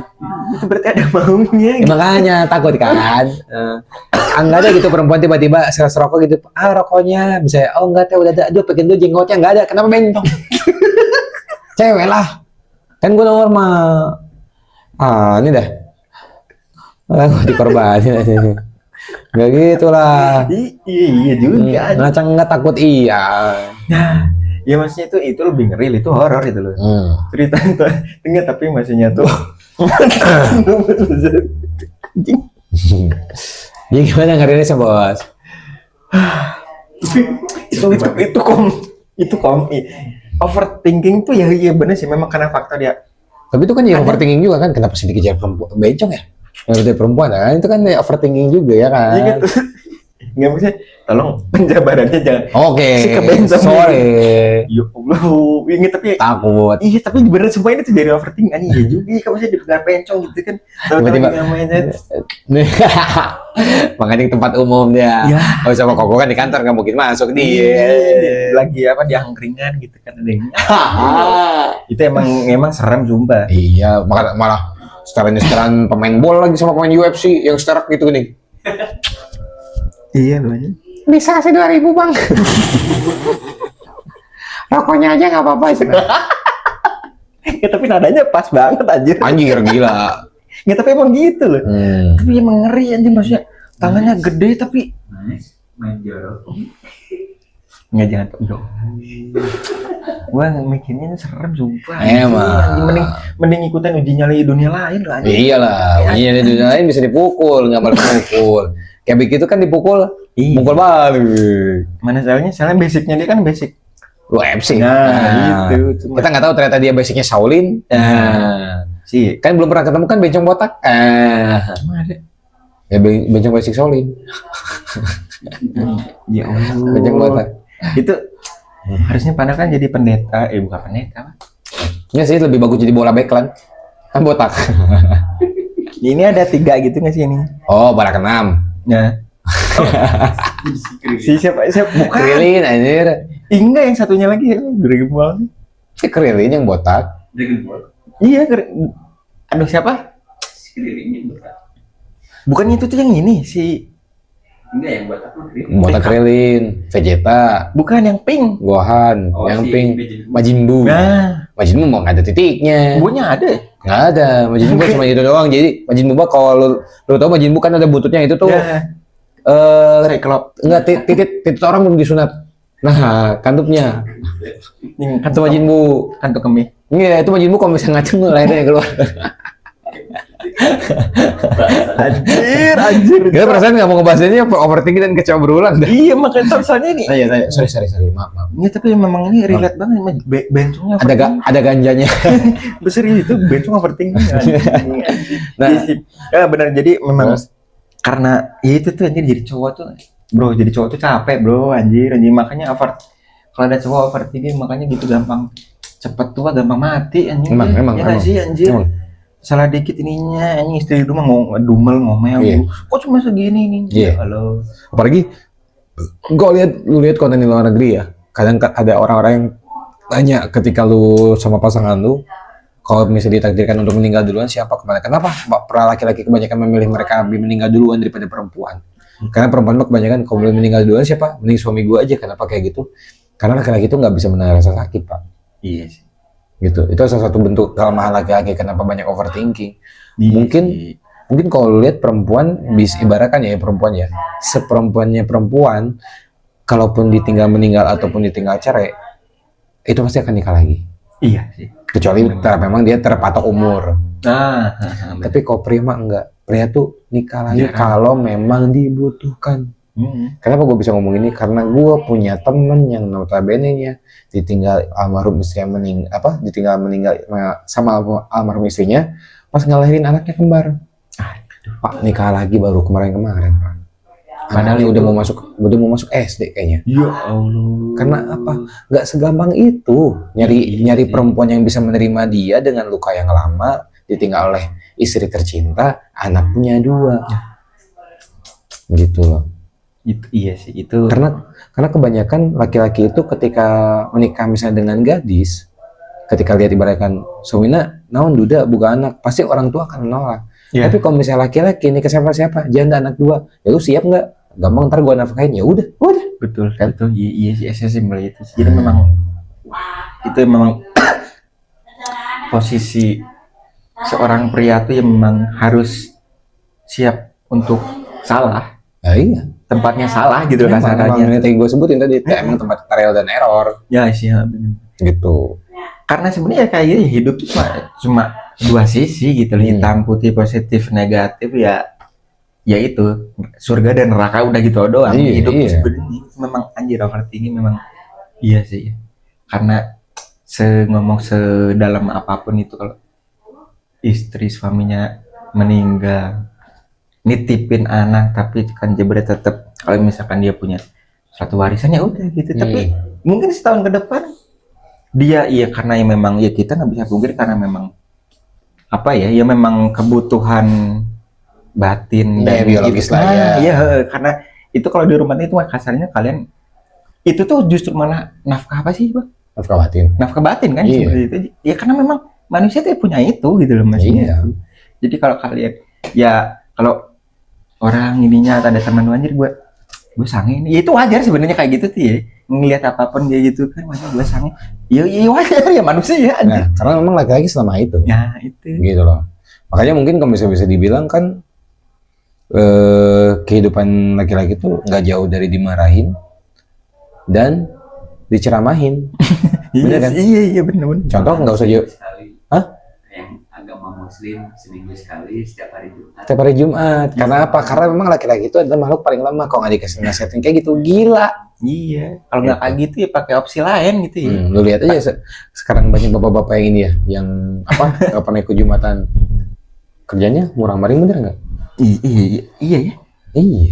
Itu berarti ada maunya. Ya, makanya takut kan. Enggak ada gitu perempuan tiba-tiba seras rokok gitu, rokoknya bisa, oh enggak teh udah ada, aduh pegang tuh jenggotnya enggak ada, kenapa bencong? Cewek lah, kan gue normal. Ini dah, gue dikorbanin. Enggak gitu lah. Iya juga. Ngacang nggak takut iya. Nah, ya maksudnya itu lebih ngeri, itu horor itu loh. Cerita itu enggak, tapi maksudnya tuh. Ya gimana ngerinya sih bos? itu overthinking tuh ya iya bener sih, memang karena faktor ya. Tapi itu kan ya overthinking juga kan, kenapa sih dikejar perempuan bencong ya? Yang perempuan kan itu kan ya overthinking juga ya kan? Iya gitu. Nggak maksudnya, tolong penjabarannya jangan. Oke. Si kebencong. Sorry. Ya Allah, ini tapi takut. Iya tapi bener sumpah ini tuh dari overthinking kan, iya juga kalau misalnya dipegang pencong gitu kan. Tiba-tiba namanya. Makanya di tempat umum dia. Ya. Oh sama koko kan di kantor nggak mungkin masuk dia. Lagi apa di angkringan gitu kan ada yang. Itu emang serem sumpah. Iya, malah setelan pemain bola lagi sama pemain UFC yang seterak gitu nih. Iya loh. Bisa sih 2.000 bang. Rokoknya aja nggak apa-apa sih. Ya, tapi nadanya pas banget anjir. Anjir gila. Ya tapi emang gitu loh. Tapi emang ngeri anjir, maksudnya tangannya gede tapi main jorok. Nggak, jangan dong. Gua mikirnya ini serem sumpah. Emang. Mending ikutan uji nyali dunia lain lah. Iyalah, uji nyali dunia lain bisa dipukul, nggak malah dipukul. Kayak begitu kan dipukul, pukul balik. Mana soalnya basicnya dia kan basic UFC. Nah, itu. Kita nggak tahu ternyata dia basicnya Shaolin. Sih. Kan belum pernah ketemu kan bencong botak. Cuma ada. Ya bencong basic Shaolin. Ya Allah. Bencong botak. Itu harusnya Pana kan jadi pendeta, bukan pendeta. Nggak sih, lebih bagus jadi bola backland. Kan botak. Ini ada 3 gitu nggak sih ini? Oh, barak 6. Nah. Si siapa bukan. Krilin anjir. Enggak, yang satunya lagi ya, Dragon Ball. Si Krilin yang botak. Dragon Ball. Iya, aduh siapa? Kelilingnya botak. Bukan itu tuh yang ini si. Enggak, yang botak tuh Krilin. Botak Krilin, Vegeta. Bukan yang pink. Gohan, Oh, yang si pink. Majin Buu. Majin Buu. Nah, Majin Buu mau nggak ada titiknya. bunya ada. Nggak ada. Majin Buu cuma gitu doang. Jadi Majin Buu kalau lu tahu Majin Buu kan ada bututnya itu tuh. Ya. Cyclops. Enggak titik orang belum disunat. Nah, kantupnya. Itu Majin Buu. Kantuk kemih. Iya, itu Majin Buu kalau misalnya ngaceng lahirnya keluar. Anjir. Kita perasaan nggak mau ngebahas ini overthinking dan kecewa berulang. Iya, makanya soalnya ini. Tanya. Sorry. Maaf. Iya, tapi memang ini relate banget sama bencongnya. Ada ganjanya. Besar itu bencong overthinking. Nah, ya benar, jadi memang karena ya itu tuh anjir, jadi cowok tuh jadi cowok tuh capek bro, anjir makanya kalau ada cowok overthinking makanya gitu gampang cepet tua, gampang mati anjir. Emang sih anjir. Salah dikit ininya anjing, istri rumah ngomel Iya. kok cuma segini nih. Iya. Halo. Apalagi lu lihat konten di luar negeri ya, kadang ada orang-orang yang tanya ketika lu sama pasangan lu, kalau misalnya ditakdirkan untuk meninggal duluan siapa kemana? Kenapa para laki-laki kebanyakan memilih mereka meninggal duluan daripada perempuan? Karena perempuan mah kebanyakan kalau boleh meninggal duluan siapa? Mending suami gua aja. Kenapa kayak gitu? Karena laki-laki itu nggak bisa menahan rasa sakit, Pak. Iya sih. Gitu. Itu salah satu bentuk kelemahan laki-laki. Kenapa banyak overthinking? Iya. Mungkin kalau lu lihat perempuan, bisa ibaratkan ya perempuan ya, seperempuannya perempuan, kalaupun ditinggal meninggal ataupun ditinggal cerai, itu pasti akan nikah lagi. Iya sih. Kecuali memang dia terpatok umur. Tapi Tapi kalau pria mah enggak. Pria tuh nikah lagi kalau memang dibutuhkan. Kenapa gue bisa ngomong ini? Karena gue punya temen yang notabene-nya ditinggal almarhum istrinya ditinggal meninggal sama almarhum istrinya pas ngelahirin anaknya kembar. Pak nikah lagi baru kemarin Pak. Anaknya udah mau masuk SD kayaknya. Ya Allah. Karena apa? Nggak segampang itu nyari perempuan yang bisa menerima dia dengan luka yang lama, ditinggal oleh istri tercinta, anak punya 2. Gitu loh. Itu iya sih itu. Karena kebanyakan laki-laki itu ketika menikah misalnya dengan gadis, ketika lihat ibaratkan Sumina naon duda buka anak, pasti orang tua akan menolak. Iya. Tapi kalau misalnya laki-laki nikah siapa janda anak 2, ya lu siap nggak? Gampang ntar gua nafkahin, ya udah. Betul Kan? betul iya sih simpel itu sih. Jadi memang itu memang posisi seorang pria tuh yang memang harus siap untuk salah, Nah, iya. tempatnya salah gitu Emang kasarannya. yang gue sebutin tadi, emang tempat trial dan error Ya sih ya, bener. gitu. Karena sebenarnya kayak gini hidup tuh cuma dua sisi gitu, hitam putih, positif negatif ya. Ya itu surga dan neraka udah gitu doang. Hidup sebenarnya memang anjir overthinking memang iya sih. Karena ngomong sedalam apapun itu kalau istri suaminya meninggal nitipin anak tapi kan jebret tetap kalau misalkan dia punya suatu warisan ya udah gitu. Tapi mungkin setahun ke depan dia karena ya memang ya kita nggak bisa pungkiri karena memang apa ya memang kebutuhan batin dan biologis gitu. lah ya. Karena itu kalau di rumah itu kasarnya kalian itu tuh justru malah nafkah apa sih Bang? Nafkah batin kan seperti itu. Ya karena memang manusia tuh punya itu gitu loh maksudnya. Jadi kalau kalian kalau orang ininya ada teman anjir gue sange ini, ya itu wajar sebenarnya kayak gitu tuh ya. Ngelihat apapun dia gitu kan wajar gue sange. Ya wajar ya manusia ya. Nah, karena memang laki-laki selama itu. Ya itu. Gitu loh. Makanya mungkin kalau bisa dibilang kan kehidupan laki-laki itu nggak jauh dari dimarahin dan diceramahin. Bener kan? Iya benar. Contoh nggak usah jauh. Hah? Yang agama muslim seminggu sekali setiap hari Jumat. Setiap hari Jumat. Karena apa? Karena memang laki-laki itu adalah makhluk paling lemah. Kalau nggak dikasih nasihatin kayak gitu, gila. Iya. Kalau nggak kayak gitu ya pakai opsi lain gitu ya. Lu lihat aja sekarang banyak bapak-bapak yang ini ya, yang apa? Nggak pernah ikut Jumatan. Kerjanya murah maring bener nggak? Iya ya. Iya.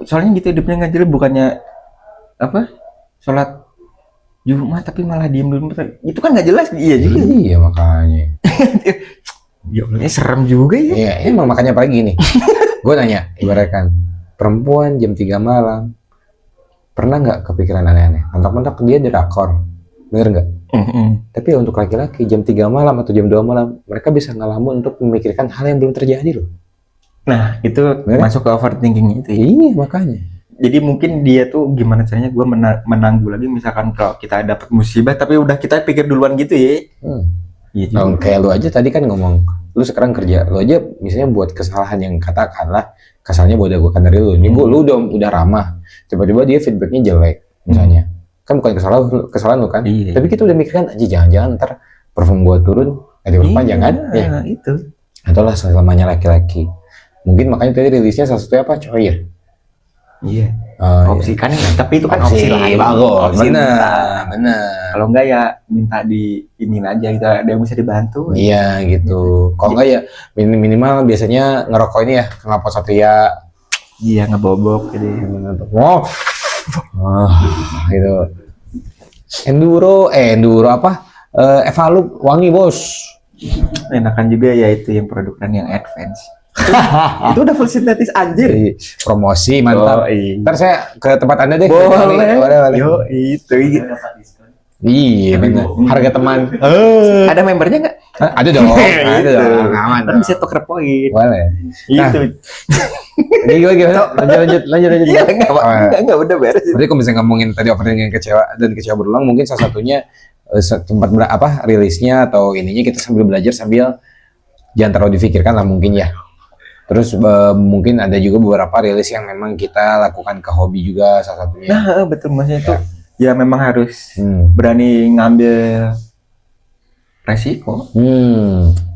Soalnya gitu hidupnya nggak jelas, bukannya apa? Sholat Jumat tapi malah diem dulu. Itu kan nggak jelas. Iya juga. Iya makanya. Ya Allah, serem juga ya. Iya, emang makanya pagi nih. Gue nanya, ibaratkan perempuan jam 3 malam pernah nggak kepikiran aneh-aneh? Mentok-mentok dia drakor, bener nggak? Tapi untuk laki-laki jam 3 malam atau jam 2 malam mereka bisa ngelamun untuk memikirkan hal yang belum terjadi loh. Nah itu masuk ke overthinking itu. Iya makanya. Jadi mungkin dia tuh gimana caranya gue menangguh lagi misalkan kalau kita dapat musibah tapi udah kita pikir duluan gitu ya. Iya. Kayak lu aja tadi kan ngomong, lu sekarang kerja, lu aja misalnya buat kesalahan yang katakanlah kasarnya bukan dari lu. Nih lu udah ramah, tiba-tiba dia feedbacknya jelek misalnya. Kan bukan kesalahan lu kan. Iya. Tapi kita udah mikirkan aja jangan-jangan ntar perform gua turun, ada perpanjang kan? Ya itu. Itulah selamanya laki-laki. Mungkin makanya tadi rilisnya salah satu apa coy ya? Iya. Opsi iya. kan, tapi itu kan opsi lain. Bagus. Opsi benar. Kalau enggak ya minta di ini aja gitu, ada yang bisa dibantu. Iya gitu. Kalau enggak ya minimal biasanya ngerokok ini ya, ngapot Satria. Iya ngebobok gitu. Wow. Gitu. Enduro apa? Evalup wangi bos. Enakan juga ya itu yang produk yang advance. Itu udah full sintetis anjir. Promosi mantap. Ntar saya ke tempat Anda deh. Boleh. Yo itu. Iya benar. Harga teman. Ada membernya nggak? Ada dong. Ada dong. Aman. Kan bisa tuker poin. Boleh. Itu. Ini gimana? Lanjut. Iya enggak udah beres. Berarti kalau misalnya ngomongin tadi overthinking kecewa berulang, mungkin salah satunya tempat rilisnya atau ininya kita sambil belajar sambil jangan terlalu difikirkan lah mungkin ya. Terus mungkin ada juga beberapa rilis yang memang kita lakukan ke hobi juga salah satunya. Nah betul maksudnya itu ya memang harus berani ngambil resiko.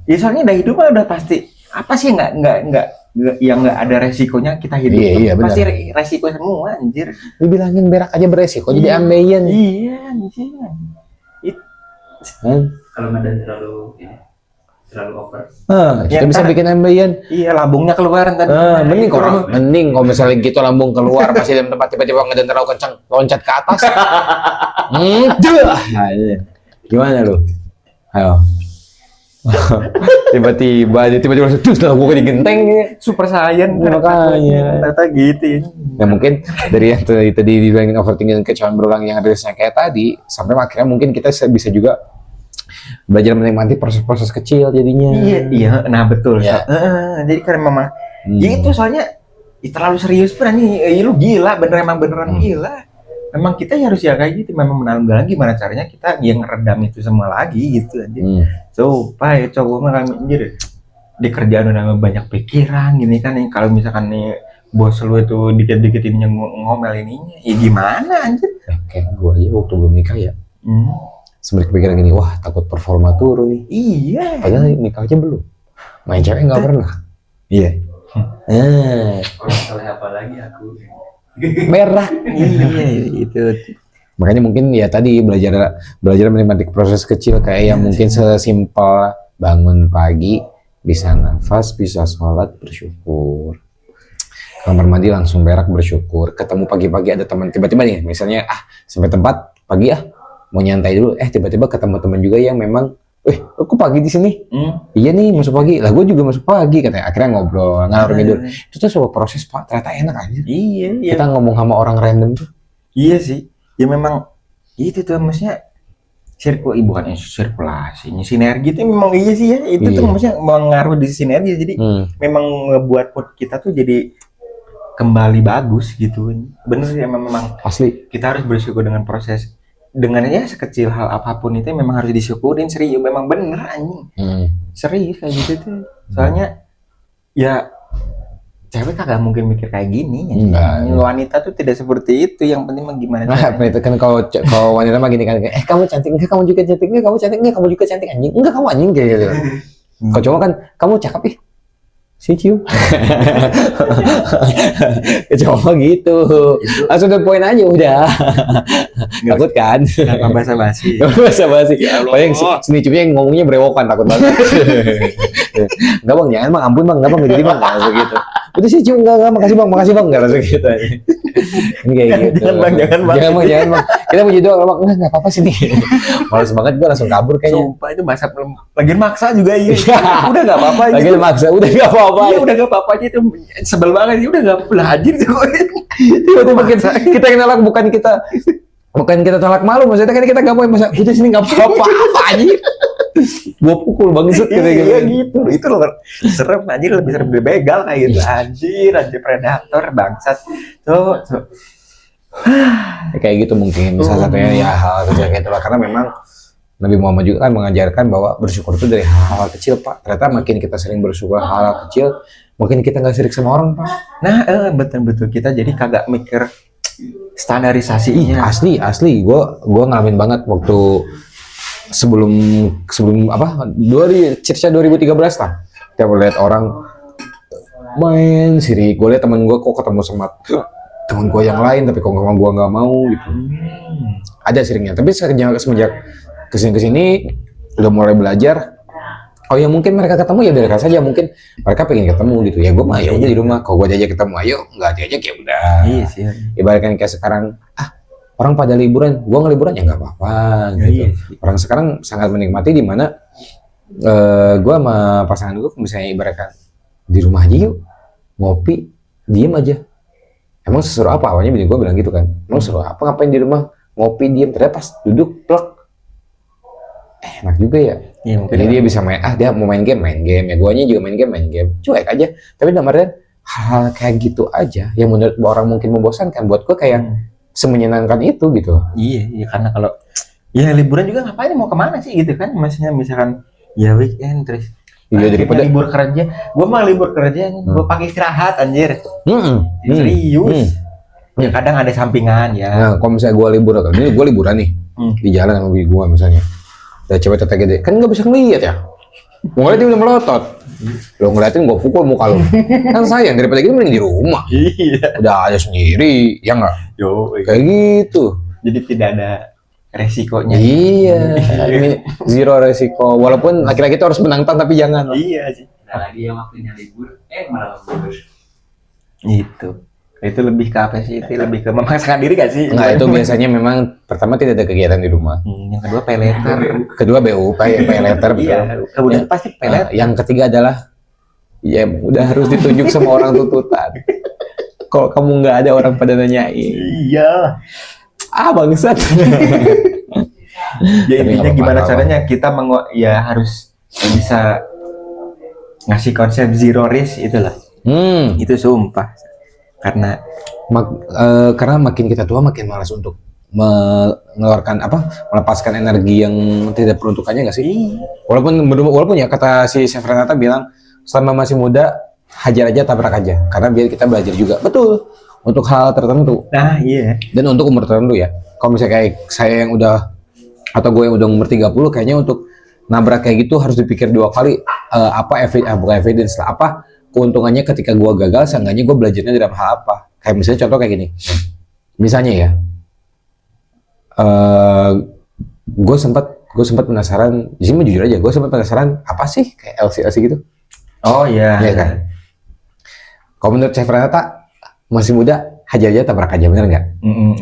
Ya soalnya dari hidup udah pasti apa sih yang nggak ada resikonya kita hidup. Iya, pasti resiko semua anjir. Dibilangin berak aja beresiko jadi ambeien. Iya anjir. Kalau nggak ada terlalu over. Kita bisa bikin ambeien. Iya, lambungnya keluar ntar. Mending kalau misalnya gitu lambung keluar masih dalam tempat tiba-tiba ngeden terlalu kencang loncat ke atas. Gimana lu? Ayo. tiba-tiba langsung terus lah gue digenteng ya. Super Saiyan Makanya. ternyata gitu ya. Ya mungkin dari yang tadi dibilangin overthinking kecewaan berulang yang rilisnya kayak tadi, sampai akhirnya mungkin kita bisa juga belajar menikmati proses-proses kecil jadinya. Iya, nah betul. Ya. Jadi kan memang ya itu soalnya terlalu serius pun nih, lu gila, beneran gila. Memang kita harus ya kayak gitu, memang menanam gimana caranya kita yang ngeredam itu semua lagi gitu aja. So, cowok mah kan anjir. Di kerjaan udah banyak pikiran gini kan nih, kalau misalkan nih bos lu itu dikit-dikit ini ngomel ininya, ya gimana anjir? Kayak gue aja waktu belum nikah ya. Sebenarnya kepikiran gini, wah takut performa turun nih. Iya. Padahal nikah aja belum. Main cewek nggak pernah. Iya. Kalau apa lagi aku Merah. Iya itu. Makanya mungkin ya tadi belajar menikmati proses kecil kayak yang mungkin sesimpel bangun pagi, bisa nafas, bisa sholat, bersyukur. Kamar mandi langsung berak, bersyukur. Ketemu pagi-pagi ada teman tiba-tiba nih, misalnya sampai tempat pagi mau nyantai dulu, tiba-tiba ketemu teman juga yang memang, aku pagi di sini. Iya nih masuk pagi, lah gue juga masuk pagi katanya. Akhirnya ngobrol, ngalor ngidul. Itu tuh sebuah proses Pak, ternyata enak aja. Iya. Kita ngomong sama orang random tuh. Iya sih, ya memang itu tuh maksudnya bukan sirkulasi, sinergi itu memang iya sih ya. Itu tuh maksudnya mengaruh di sinergi, jadi memang ngebuat mood kita tuh jadi kembali bagus gitu. Bener ya, memang Asli. Kita harus bersyukur dengan proses. Dengan ya sekecil hal apapun itu memang harus disyukurin, serius, memang bener anjing. Serius kayak gitu tuh. Soalnya ya cewek kagak mungkin mikir kayak gini ya. Wanita tuh tidak seperti itu, yang penting mah gimana caranya. Itu kan kalau wanita mah gini kan, kamu cantik, enggak kamu juga cantik, enggak kamu cantik, enggak kamu juga cantik anjing, enggak kamu anjing kayak gitu. Kalau cowok kan kamu cakep see you. Cowok gitu. Langsung ke poin aja udah. Takut kan? Nggak basa-basi. Basa-basi. Paling seni cupnya ngomongnya berewokan, takut banget. Enggak bang, jangan bang, ampun bang, enggak bang, jadi bang, enggak begitu. Itu sih cium, enggak, makasih bang, enggak langsung gitu. Ini kayak gitu. Jangan bang. Kita mau jadi doang, bang, enggak apa-apa sih nih. Males banget gue langsung kabur kayaknya. Sumpah itu bahasa lagi maksa juga iya. Udah enggak apa-apa lagi maksa, udah enggak apa-apa. Iya, udah enggak apa-apa aja itu sebel banget sih, udah enggak belajar sih. Tiba-tiba kita yang nolak, bukan kita tolak malu, maksudnya kan kita enggak mau masa udah sini enggak apa-apa anjir. Gua pukul bangsat gitu. Iya gitu. Itu loh serem anjir, lebih serem begal kayak gitu. Anjir predator bangsat. Tuh. Kayak gitu mungkin salah satunya ya hal kecil kayak itulah, karena memang Nabi Muhammad juga kan mengajarkan bahwa bersyukur itu dari hal-hal kecil Pak. Ternyata makin kita sering bersyukur hal-hal kecil, makin kita nggak sirik sama orang Pak. Nah betul kita jadi kagak mikir standarisasi. Asli gua ngalamin banget waktu sebelum apa cerca 2013 lah. Kita lihat orang main sirik, gue lihat temen gue kok ketemu sama temen gue yang lain, tapi kok sama gue nggak mau gitu. Ada siriknya, tapi semenjak kesini udah mulai belajar. Oh ya mungkin mereka ketemu ya biarkan saja, mungkin mereka pengen ketemu gitu ya. Gue mah ya udah di rumah, kalau gue aja ketemu ayo, nggak diajak ya udah. Iya sih. Ibaratkan kayak sekarang orang pada liburan, gue nggak liburan ya nggak apa-apa gitu. Orang sekarang sangat menikmati di mana gue sama pasangan gue misalnya ibaratkan di rumah aja yuk ngopi, diem aja. Emang seseru apa? Awalnya bini gue bilang gitu kan, emang seseru apa ngapain di rumah ngopi diem, ternyata pas duduk plek enak juga ya. Jadi dia bisa main, dia mau main game ya, guanya juga main game, cuek aja. Tapi namanya hal kayak gitu aja yang menurut orang mungkin membosankan, buat gue kayak semenyenangkan itu gitu. Iya karena kalau ya liburan juga ngapain, mau kemana sih gitu kan, maksudnya misalkan ya weekend terus daripada libur kerja, gue mah libur kerja gue pakai istirahat anjir. Serius. Ya kadang ada sampingan ya. Nah, kalau misalnya gue liburan nih di jalan sama bini gue misalnya, ada cewek tete gede, kan nggak bisa ngeliat ya. Mau ngeliat dia udah melotot. Lo ngeliatin gue pukul muka lo. Kan sayang, daripada gitu mending di rumah. Iya. Udah aja sendiri, ya nggak? Kayak gitu. Jadi tidak ada resikonya. Iya. Zero resiko. Walaupun laki-laki itu harus menantang tapi jangan. Iya sih. Ada lagi yang waktunya libur, malah libur. Itu lebih ke apa sih? Itu lebih ke memaksakan diri gak sih? Enggak, itu biasanya memang pertama tidak ada kegiatan di rumah. yang kedua pay later. Kedua BU, pay later, betul. Iya, kemudian pasti pay later. Yang ketiga adalah ya udah harus ditunjuk sama orang tuntutan. Kalau kamu nggak ada orang pada nanyain. Iya. Bangsat. Ya intinya gimana caranya kita harus bisa ngasih konsep zero risk itulah. Itu sumpah. Karena makin kita tua makin malas untuk mengeluarkan melepaskan energi yang tidak peruntukannya nggak sih? Walaupun ya kata si Chef Renata bilang selama masih muda hajar aja, tabrak aja, karena biar kita belajar juga. Betul, untuk hal tertentu. Nah iya. Dan untuk umur tertentu ya. Kalau misalnya kayak saya yang udah atau gue yang udah umur 30, kayaknya untuk nabrak kayak gitu harus dipikir 2 kali. Bukan evidence lah, keuntungannya ketika gue gagal, seenggaknya gue belajarnya dalam hal apa. Kayak misalnya contoh kayak gini, misalnya ya, gue sempat penasaran, di sini jujur aja, gue sempat penasaran apa sih kayak LC gitu. Oh iya. Iya kan. Kalau menurut Chef Renata masih muda, hajar aja, tabrak aja, bener nggak?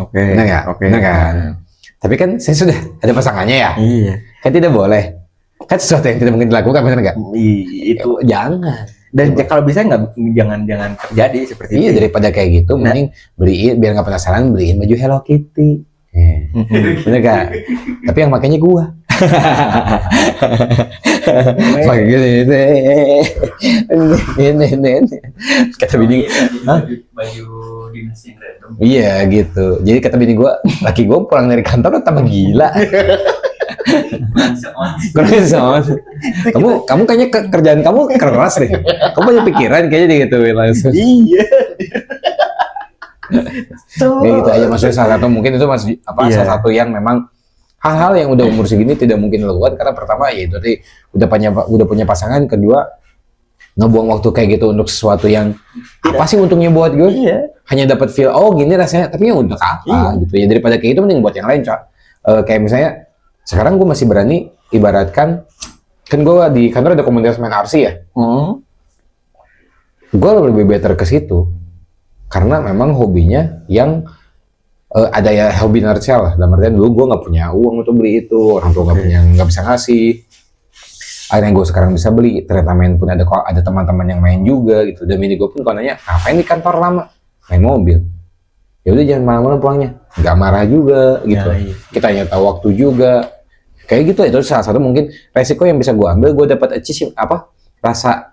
Oke. Bener nggak? Bener kan? Tapi kan saya sudah ada pasangannya ya. Iya. Kan tidak boleh. Kan sesuatu yang tidak mungkin dilakukan, bener nggak? Itu jangan. Dan kalau bisa jangan terjadi seperti itu. Iya, daripada kayak gitu, mending beliin, biar nggak penasaran, beliin baju Hello Kitty. Bener gak? Tapi yang makainya gua. Pakai gini. Kata bini, baju dinas yang random. Iya gitu. Jadi kata bini gua, laki gua pulang dari kantor tambah gila. Kurang seon. Kamu kayaknya kerjaan kamu keras deh. Kamu banyak pikiran kayaknya gitu langsung. Iya. Ya gitu aja, maksudnya salah satu mungkin itu salah satu yang memang hal-hal yang udah umur segini tidak mungkin dilakukan, karena pertama ya itu tadi udah punya pasangan, kedua ngebuang waktu kayak gitu untuk sesuatu yang apa sih untungnya buat gue? Hanya dapat feel gini rasanya, tapi ya udah apa gitu ya, daripada kayak itu mending buat yang lain, kayak misalnya sekarang gue masih berani ibaratkan, kan gue di kantor ada komunitas main RC ya, gue lebih better ke situ karena memang hobinya yang ada ya hobi inersial lah, dalam artian dulu gue nggak punya uang untuk beli itu, orang tua nggak bisa ngasih, akhirnya gue sekarang bisa beli, ternyata main pun ada teman-teman yang main juga gitu, dan bini gue pun kalau nanya ngapain di kantor lama main mobil, ya udah jangan malam-malam pulangnya, nggak marah juga gitu, kita hanya tahu waktu juga, kayak gitu. Itu salah satu mungkin resiko yang bisa gue ambil, gue dapat achieve rasa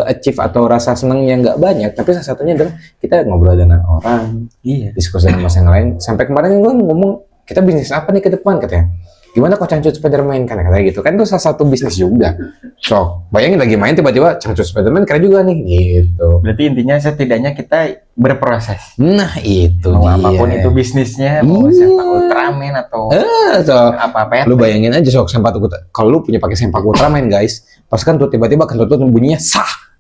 achieve atau rasa senang yang nggak banyak, tapi salah satunya adalah kita ngobrol dengan orang, diskusi dengan mas yang lain. Sampai kemarin gue ngomong, kita bisnis apa nih ke depan, katanya gimana kok Cangcut Spiderman, kan katanya gitu kan, itu salah satu bisnis juga. So bayangin lagi main tiba-tiba Cangcut Spiderman keren juga nih gitu. Berarti intinya setidaknya kita berproses. Nah itu mau dia. Apapun itu bisnisnya, mau sempak Ultraman atau apa-apa ya. Lu bayangin aja sempak kalau lu punya pakai sempak Ultraman guys, pas kan tuh tiba-tiba kentut tuh bunyinya sah.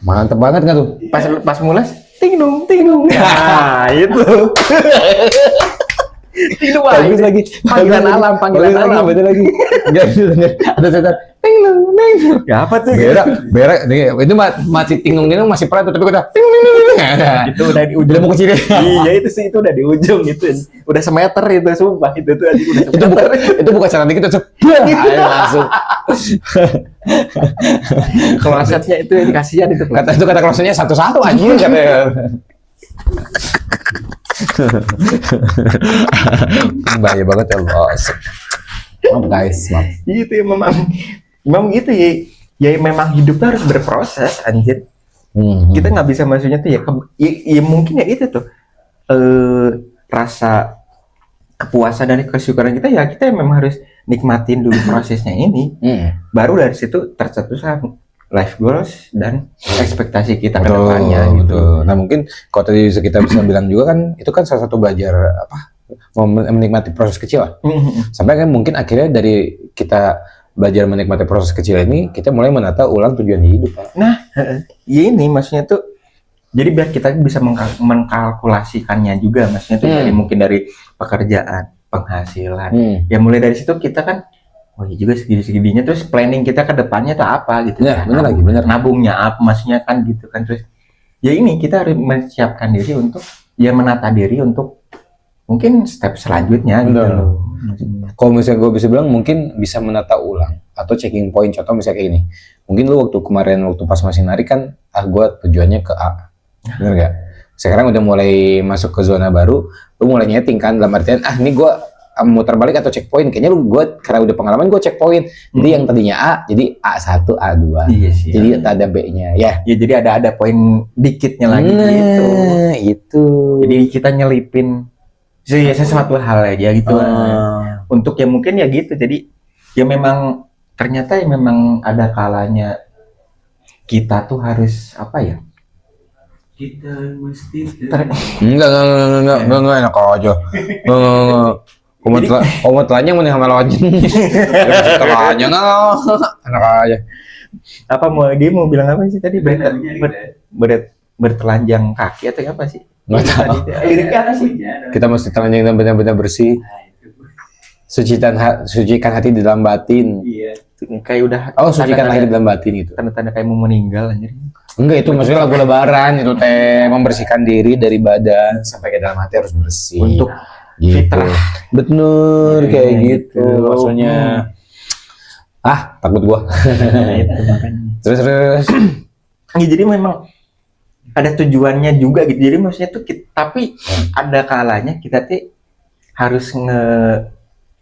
Mantep banget kan tuh. Pas mulas ting dong. Nah, itu. Ting dong lagi. Panggilan alam. Bener lagi. Ada setan. Ting dong. Ya apa tuh? Berak. Itu masih ting dong masih pelan tuh, tapi kata ting dong. Itu udah di ujung. Udah mau ke sini. Iya itu sih, itu udah di ujung itu. Udah semeter itu, sumpah itu tuh udah semeter. Itu bukan cara dikit tuh. Langsung. Klosetnya itu yang dikasihan itu. Kata klosetnya satu-satu anjing katanya. Bahaya banget ya bos. Maaf guys, maaf. Itu ya memang gitu ya. Ya memang hidup tuh harus berproses anjir. Kita nggak bisa maksudnya tuh ya mungkin ya itu tuh rasa kepuasan dari kesyukuran kita, ya kita memang harus nikmatin dulu prosesnya ini. Baru dari situ tercetuslah life goals dan ekspektasi kita ke depannya gitu. Nah mungkin kalau tadi kita bisa bilang juga kan, itu kan salah satu belajar menikmati proses kecil lah. Sampai kan mungkin akhirnya dari kita belajar menikmati proses kecil ini, kita mulai menata ulang tujuan hidup, Pak. Nah, ya ini maksudnya tuh, jadi biar kita bisa mengkalkulasikannya juga, maksudnya tuh dari mungkin dari pekerjaan, penghasilan. Ya mulai dari situ kita kan, oh iya juga segini-segininya, terus planning kita ke depannya tuh apa gitu. Ya, bener lagi, bener. Nabungnya apa, maksudnya kan gitu kan. Terus ya ini kita harus menyiapkan diri untuk, ya menata diri untuk mungkin step selanjutnya gitu loh. Kalau misalnya gue bisa bilang mungkin bisa menata ulang atau checking point. Contoh misalnya kayak gini, mungkin lu waktu kemarin waktu pas masih narik kan, gue tujuannya ke A, bener gak? Sekarang udah mulai masuk ke zona baru, lu mulai nyeting kan, dalam artian ini gue muter balik atau checkpoint. Kayaknya gue karena udah pengalaman gue checkpoint. Jadi yang tadinya A jadi A1, A2. Iya sih. Jadi ada B-nya ya. Ya jadi ada poin dikitnya lagi gitu. Itu. Jadi kita nyelipin sesuatu hal aja gitu. Untuk ya mungkin ya gitu. Jadi ya memang ternyata ya memang ada kalanya kita tuh harus apa ya? Kita mesti Enggak enak aja. Komat telanjang mending sama lawan jenis. Telanjang enak aja. Apa dia mau bilang apa sih tadi? Bertelanjang kaki atau apa sih? Nggak tahu. Liriknya apa sih? Kita mesti telanjang dan benar-benar bersih. Sucikan hati di dalam batin. Iya. Kayak udah. Sucikan lahir di dalam batin itu. Tanda-tanda kayak mau meninggal anjir. Enggak, itu maksudnya lagu lebaran itu membersihkan diri dari badan sampai ke dalam hati harus bersih. Untuk gitu. fitrah. Bener kayak gitu. Maksudnya takut gua. Itu makanya. Terus. Ya, jadi memang ada tujuannya juga gitu. Jadi maksudnya tuh tapi ada kalanya kita tuh harus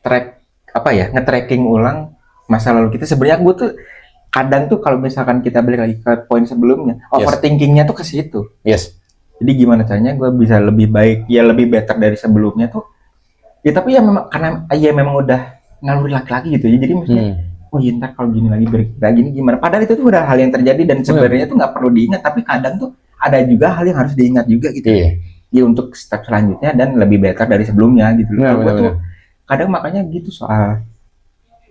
nge-tracking ulang masa lalu kita. Sebenarnya gue tuh kadang tuh kalau misalkan kita balik lagi ke poin sebelumnya, overthinkingnya tuh ke situ. Yes. Jadi gimana caranya gue bisa lebih baik, ya lebih better dari sebelumnya tuh. Ya tapi ya memang karena ya memang udah naluri laki-laki gitu ya. Jadi maksudnya ya ntar kalau gini lagi gini gimana. Padahal itu tuh udah hal yang terjadi dan sebenarnya tuh nggak perlu diingat. Tapi kadang tuh ada juga hal yang harus diingat juga gitu. Ya untuk step selanjutnya dan lebih better dari sebelumnya gitu. Gue tuh kadang makanya gitu soal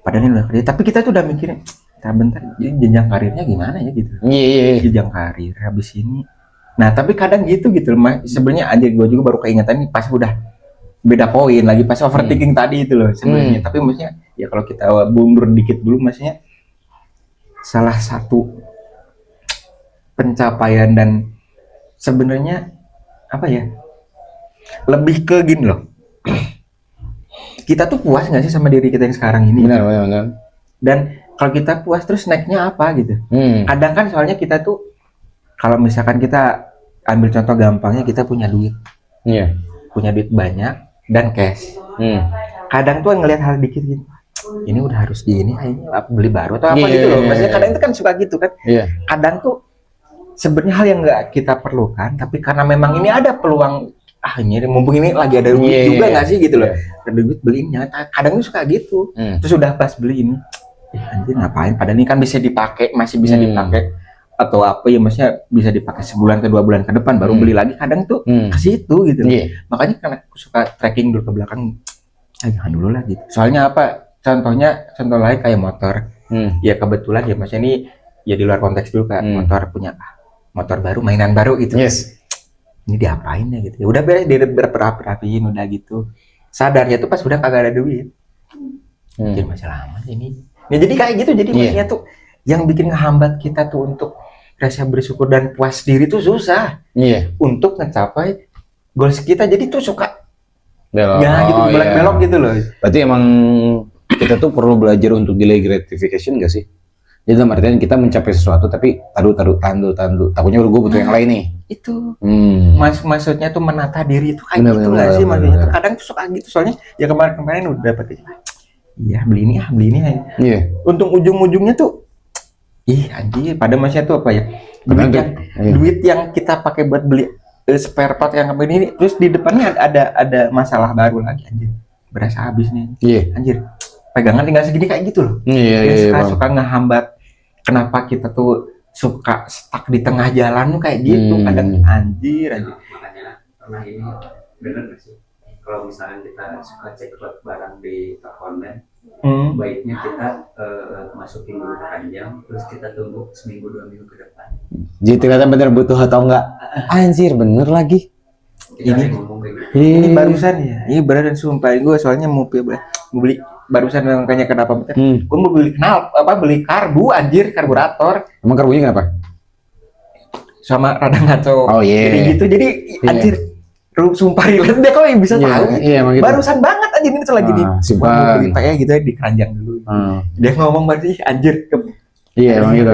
padahal ini udah kerja. Tapi kita tuh udah mikirin bentar jenjang karirnya gimana ya gitu. Jenjang karir habis ini. Nah tapi kadang gitu sebenarnya aja gue juga baru keingetan nih pas udah beda poin lagi pas overthinking tadi itu loh sebenarnya. Tapi maksudnya ya kalau kita mundur dikit dulu maksudnya salah satu pencapaian dan sebenarnya apa ya lebih ke gini loh. Kita tuh puas nggak sih sama diri kita yang sekarang ini? Benar. Dan kalau kita puas terus naiknya apa gitu? Kadang kan soalnya kita tuh kalau misalkan kita ambil contoh gampangnya kita punya duit, punya duit banyak dan cash. Kadang tuh ngelihat hal dikit gitu, ini udah harus di ini, ini beli baru atau apa gitu loh. Maksudnya kadang itu kan suka gitu kan. Kadang tuh sebenarnya hal yang nggak kita perlukan, tapi karena memang ini ada peluang ini mumpung ini lagi ada duit juga nggak sih gitu loh. Ada duit beliinnya. Kadang tuh suka gitu. Terus udah pas beli ini, anjir ngapain? Padahal ini kan bisa dipakai, masih bisa dipakai atau apa ya, maksudnya bisa dipakai sebulan ke 2 bulan ke depan baru beli lagi. Kadang tuh ke situ gitu. Makanya karena aku suka tracking dulu ke belakang, jangan dulu lah gitu. Soalnya apa? Contoh lain kayak motor. Ya kebetulan ya maksudnya ini ya di luar konteks dulu kan. Motor punya motor baru, mainan baru gitu. Ini diapain ya gitu. Ya udah beres dirapiin udah gitu. Sadarnya tuh pas udah kagak ada duit. Jadi masih lama ini. Nah, jadi kayak gitu. Jadi maksudnya tuh yang bikin ngehambat kita tuh untuk rasa bersyukur dan puas diri tuh susah. Untuk mencapai goals kita. Jadi tuh suka gitu belok-belok gitu loh. Berarti emang kita tuh perlu belajar untuk delay gratification gak sih? Jadi dalam artian kita mencapai sesuatu tapi taruh takutnya gue butuh yang lain nih. Itu maksudnya tuh menata diri itu kayak gitu lah sih maksudnya tuh kadang tuh suka gitu. Soalnya ya kemarin udah dapet beli ini untung ujung-ujungnya tuh anjir pada maksudnya tuh apa ya duit yang kita pakai buat beli spare part yang kemarin ini terus di depannya ada masalah baru lagi anjir berasa habis nih anjir pegangan tinggal segini kayak gitu loh. Suka ngehambat kenapa kita tuh suka stuck di tengah jalan tuh kayak gitu kadang anjir. Makanya pernah ini bener nggak sih kalau misalnya kita suka cek barang di toko online baiknya kita masukin dulu panjang terus kita tunggu seminggu 2 minggu ke depan. Jadi ternyata bener butuh atau enggak? Anjir bener lagi. Ini barusan ya. Ini beneran sumpah gue soalnya mau beli barusan makanya kenapa gue mau beli karburator. Emang karbunya kenapa? Sama rada ngaco. Jadi gitu. Jadi anjir sumpah relate dia kalau bisa tahu. Iya, emang gitu. Barusan banget aja ini lagi di cerita ya gitu ya di keranjang dulu. Dia ngomong berarti anjir iya emang gitu.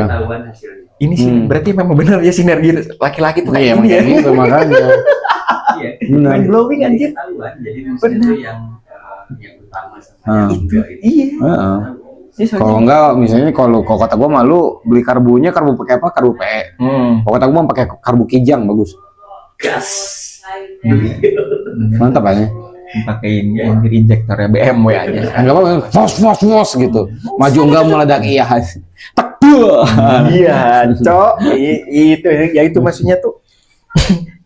Ini sih berarti memang benar ya sinergi laki-laki tuh kayak ini ya. Gitu makanya. Iya. Mind blowing anjir. Jadi maksudnya itu yang utama sama itu. Iya. Kalau enggak misalnya kalau kata gua malu beli karbunya karbu pakai apa? Karbu PE. Kalau kata gua pakai karbu kijang bagus. Gas. Mantap aja. Pakein anjir injektornya BMW aja. Enggak apa-apa, fos gitu. Maju enggak meledak iya. Iya, cok. Itu ya itu maksudnya tuh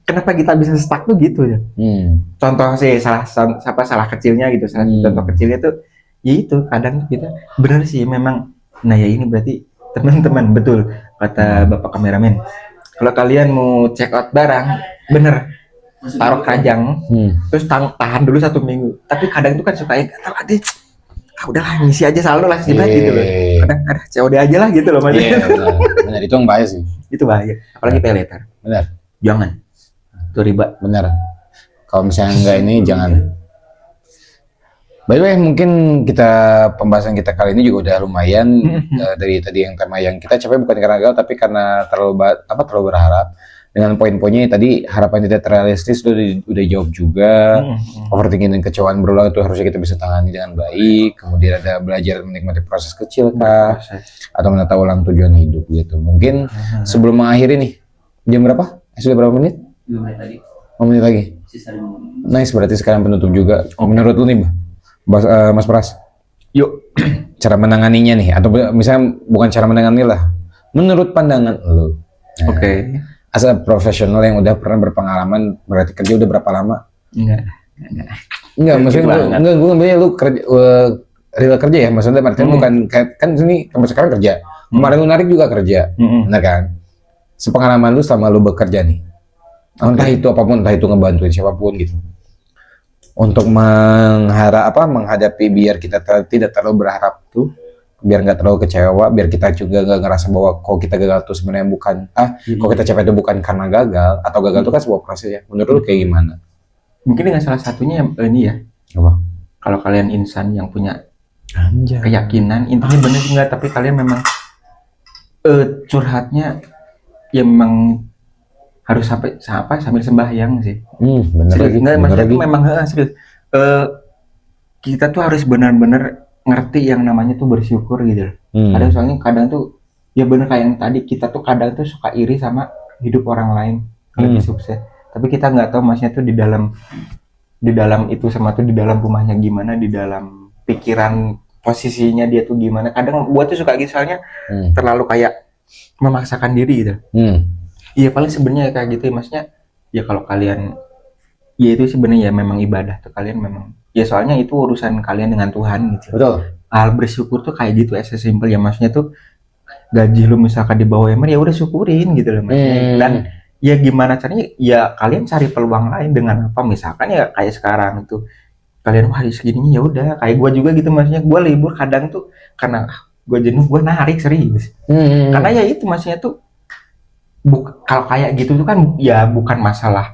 kenapa kita bisa stuck tuh gitu ya. Contoh sih salah kecilnya gitu, contoh kecilnya tuh ya itu kadang kita bener sih memang. Nah ya ini berarti teman-teman betul kata Bapak kameramen. Kalau kalian mau check out barang, bener taruh keranjang, terus tahan dulu 1 minggu. Tapi kadang itu kan suka ya tadi udahlah ngisi aja saldo lah gitu loh. Kadang ada COD aja lah gitu loh maksudnya. Benar itu yang bahaya sih. Itu bahaya. Apalagi pay later. Benar. Jangan. Itu riba. Benar. Kalau misalnya enggak ini jangan. By the way, mungkin pembahasan kita kali ini juga udah lumayan dari tadi yang tema yang kita capek bukan karena gagal tapi karena terlalu berharap. Dengan poin-poinnya tadi harapan tidak terrealistis itu udah jawab juga. Overthinking dan kecewaan berulang itu harusnya kita bisa tangani dengan baik. Kemudian ada belajar menikmati proses kecil kah atau menata ulang tujuan hidup gitu. Mungkin sebelum mengakhiri nih jam berapa? Sudah berapa menit? 2 menit lagi. 5 menit lagi. Nice, berarti sekarang penutup juga. Menurut lu nih Mas Pras, yuk cara menanganinya nih atau misalnya bukan cara menangani lah, menurut pandangan lu. Oke. As a profesional yang udah pernah berpengalaman, berarti kerja udah berapa lama? Enggak, maksudnya gue ngambilnya lu kerja, real kerja ya, maksudnya artinya bukan kan sini sampai sekarang kerja. Kemarin lu narik juga kerja, benar kan? Sepengalaman lu selama lu bekerja nih, entah itu apapun, entah itu ngebantuin siapapun gitu, untuk menghadapi biar kita tidak terlalu berharap tuh, biar nggak terlalu kecewa, biar kita juga nggak ngerasa bahwa kok kita gagal tuh sebenarnya bukan kok kita capek itu bukan karena gagal atau gagal itu kan sebuah proses ya. Menurut lu kayak gimana? Mungkin dengan salah satunya ini ya. Apa? Kalau kalian insan yang punya keyakinan, intinya bener enggak, tapi kalian memang curhatnya ya memang harus sampai sambil sembahyang sih. Bener serius, lagi. Enggak, maksudnya itu memang serius. Kita tuh harus benar-benar ngerti yang namanya tuh bersyukur gitu loh. Ada soalnya kadang tuh ya bener kayak yang tadi kita tuh kadang tuh suka iri sama hidup orang lain lebih sukses. Tapi kita nggak tahu maksudnya tuh di dalam itu sama tuh di dalam rumahnya gimana, di dalam pikiran posisinya dia tuh gimana. Kadang gua tuh suka gitu soalnya terlalu kayak memaksakan diri gitu. Iya paling sebenarnya kayak gitu ya, maksudnya ya kalau kalian ya itu sebenarnya ya memang ibadah tuh kalian memang ya soalnya itu urusan kalian dengan Tuhan gitu. Betul. Hal bersyukur tuh kayak gitu as simple ya, maksudnya tuh gaji lu misalkan di bawah UMR ya udah syukurin gitu loh maksudnya. Dan ya gimana caranya ya kalian cari peluang lain dengan apa, misalkan ya kayak sekarang itu kalian hari segininya ya udah kayak gua juga gitu, maksudnya gua libur kadang tuh karena gua jenuh gua narik serius. Karena ya itu maksudnya tuh kalau kayak gitu tuh kan ya bukan masalah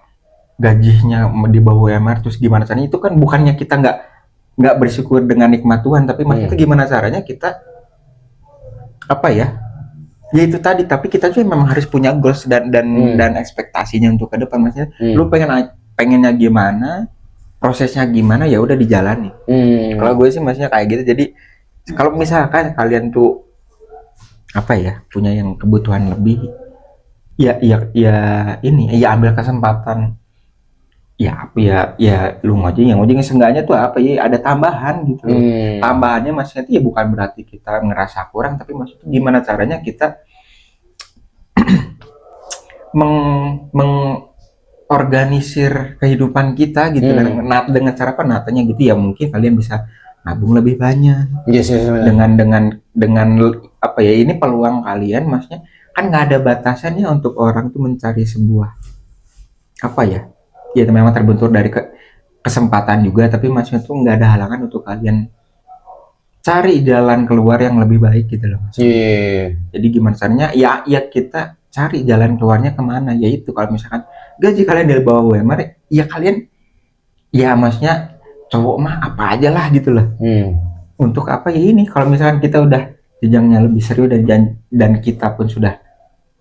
gajinya di bawah UMR terus gimana caranya, itu kan bukannya kita nggak bersyukur dengan nikmat Tuhan, tapi maksudnya itu gimana caranya kita apa ya itu tadi, tapi kita juga memang harus punya goals dan ekspektasinya untuk ke depan, maksudnya lu pengennya gimana, prosesnya gimana ya udah dijalani. Kalau gue sih maksudnya kayak gitu. Jadi kalau misalkan kalian tuh apa ya punya yang kebutuhan lebih ya ini ya ambil kesempatan ya lu ngojek seenggaknya tuh apa ya ada tambahan gitu. Tambahannya maksudnya itu ya bukan berarti kita ngerasa kurang, tapi maksudnya gimana caranya kita mengorganisir kehidupan kita gitu dengan cara apa natanya gitu ya, mungkin kalian bisa nabung lebih banyak. Yes, dengan apa ya ini peluang kalian, maksudnya kan nggak ada batasannya untuk orang tuh mencari sebuah apa ya memang terbentur dari kesempatan juga, tapi maksudnya tuh nggak ada halangan untuk kalian cari jalan keluar yang lebih baik gitu loh. Jadi gimana caranya ya kita cari jalan keluarnya kemana. Yaitu kalau misalkan gaji kalian dari bawah UMR, ya kalian, ya maksudnya cowok mah apa aja lah gitu lah. Untuk apa ya ini, kalau misalkan kita udah jenjangnya lebih serius dan kita pun sudah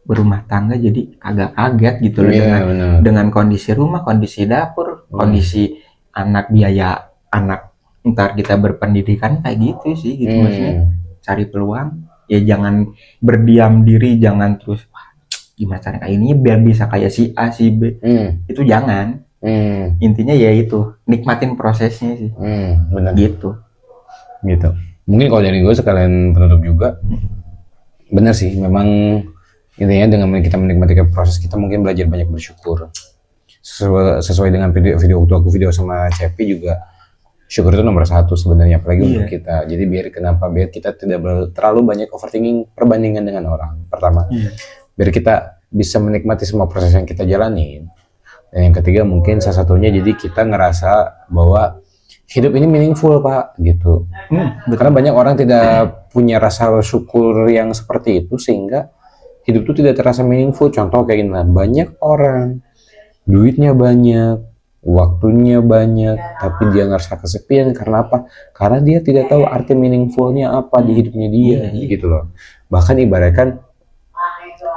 berumah tangga, jadi agak kaget gitu loh dengan kondisi rumah, kondisi dapur, kondisi anak, biaya anak ntar kita berpendidikan kayak gitu sih gitu. Maksudnya cari peluang, ya jangan berdiam diri, jangan terus wah, gimana caranya ini biar bisa kayak si A si B, itu jangan. Intinya ya itu nikmatin prosesnya sih. Benar gitu. Mungkin kalau dari gue sekalian penutup juga, benar sih, memang intinya dengan kita menikmati proses, kita mungkin belajar banyak bersyukur. Sesuai dengan video waktu aku video sama Cepi juga, syukur itu nomor 1 sebenarnya, apalagi untuk kita. Jadi biar kita tidak terlalu banyak overthinking perbandingan dengan orang. Pertama, biar kita bisa menikmati semua proses yang kita jalanin. Dan yang ketiga mungkin salah satunya, jadi kita ngerasa bahwa hidup ini meaningful, Pak, gitu. Karena banyak orang tidak punya rasa syukur yang seperti itu, sehingga hidup itu tidak terasa meaningful. Contoh kayak gini lah, banyak orang duitnya banyak, waktunya banyak, tapi dia ngerasa kesepian. Karena apa? Karena dia tidak tahu arti meaningfulnya apa di hidupnya dia, gitu loh. Bahkan ibaratkan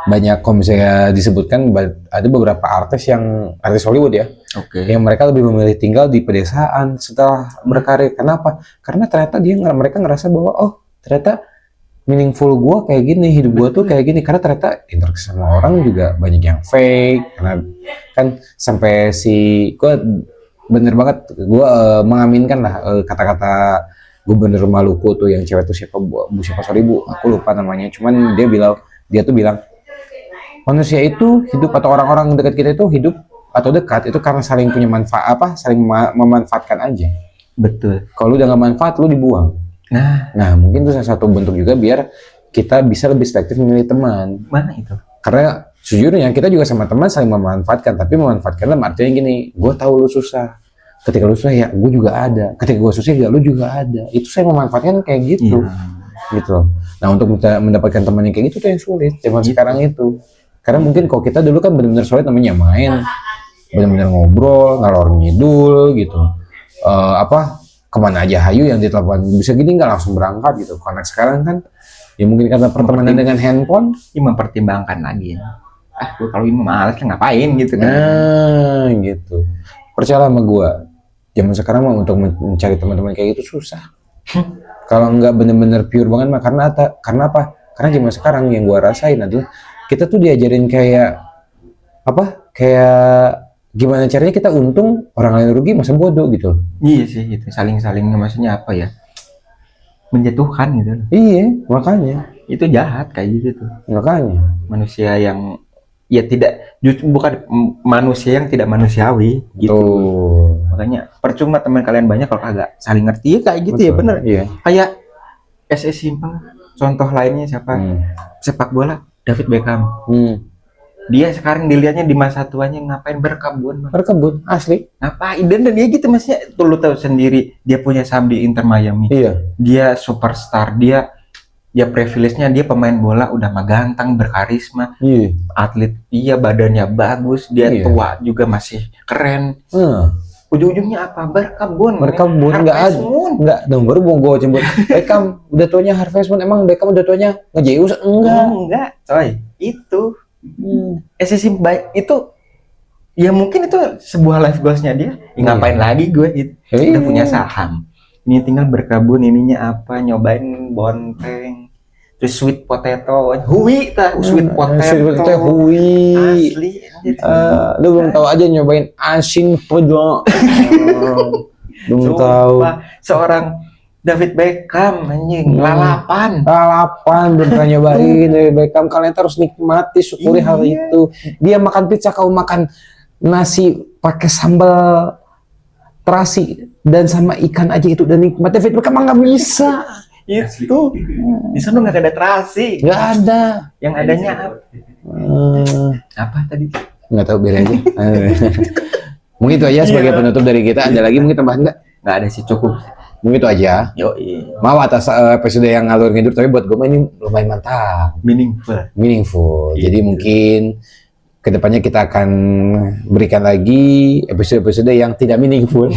banyak, kalau misalnya disebutkan, ada beberapa artis Hollywood ya, yang mereka lebih memilih tinggal di pedesaan setelah berkarir. Kenapa? Karena ternyata mereka ngerasa bahwa oh ternyata meaningful gue kayak gini, hidup gue tuh kayak gini, karena ternyata interaksi sama orang juga banyak yang fake. Karena kan sampai gue bener banget, gue mengaminkan lah kata-kata Gubernur Maluku tuh, yang cewek tuh siapa, sorry Bu, aku lupa namanya, cuman dia tuh bilang manusia itu hidup, atau orang-orang dekat kita itu hidup atau dekat itu karena saling punya manfaat, saling memanfaatkan aja. Betul. Kalau udah nggak manfaat, lu dibuang. Nah, mungkin itu salah satu bentuk juga biar kita bisa lebih selektif memilih teman. Mana itu? Karena sejujurnya kita juga sama teman saling memanfaatkan, tapi memanfaatkan dalam artinya gini, gue tahu lu susah, ketika lu susah ya gue juga ada, ketika gue susah ya lu juga ada. Itu saya memanfaatkan kayak gitu, gitu. Nah, untuk mendapatkan teman yang kayak gitu tuh yang sulit zaman sekarang itu. Karena mungkin kalau kita dulu kan benar-benar sulit namanya main, benar-benar ngobrol, ngalor ngidul gitu. Kemana aja hayu yang ditelepon bisa gini nggak langsung berangkat gitu. Karena sekarang kan ya mungkin karena pertemanan dengan handphone, mempertimbangkan lagi. Gue kalau ini malas kan ngapain gitu kan. Nah, gitu. Percayalah sama gue, zaman sekarang mah untuk mencari teman-teman kayak gitu susah. Kalau nggak bener-bener pure banget mah, karena apa? Karena zaman sekarang yang gue rasain adalah kita tuh diajarin kayak gimana caranya kita untung, orang lain rugi, masa bodoh gitu. Iya sih, itu saling-saling, maksudnya apa ya? Menjatuhkan gitu. Iya, makanya itu jahat kayak gitu tuh. Makanya manusia yang ya bukan manusia yang tidak manusiawi gitu. Makanya percuma teman kalian banyak kalau kagak saling ngerti ya kayak gitu. Betul. Ya bener. Iya. Kayak simpel. Contoh lainnya siapa? Sepak bola David Beckham. Dia sekarang dilihatnya di masa tuanya ngapain berkebun asli. Ngapain dan dia gitu, maksudnya tuh lu tahu sendiri dia punya saham di Inter Miami. Iya. Dia superstar, dia privilege-nya dia pemain bola udah mah ganteng, berkarisma. Iya. Atlet, badannya bagus, dia tua juga masih keren. Ujung-ujungnya apa? Berkebun enggak dong, baru mau gue jemput Beckham udah tuanya Harvest Moon. Emang Beckham udah tuanya ngejeus? Enggak coy, itu baik itu ya mungkin itu sebuah life goals-nya dia. Ngapain lagi gue itu? Udah punya saham. Ini tinggal berkebun, ininya apa? Nyobain bonteng, terus sweet potato, sweet potato, asli. Lu belum tahu aja nyobain asin pedo. Belum tahu. Seorang David Beckham anjing lalapan belum pernah nyobain David Beckham. Kalian harus nikmati, syukuri hal itu. Dia makan pizza, kau makan nasi pakai sambal terasi dan sama ikan aja itu udah nikmat. David Beckham nggak bisa. Itu di sana nggak ada terasi, nggak ada. Yang adanya apa tadi? Nggak tahu, biar aja. Mungkin itu aja sebagai penutup dari kita. Ada lagi mungkin tambahan nggak? Nggak ada sih, cukup. Mungkin itu aja. Yoi. Maaf atas episode yang ngalur ngidur, tapi buat gue ini lumayan mantap, meaningful. Iya. Jadi mungkin kedepannya kita akan berikan lagi episode-episode yang tidak meaningful.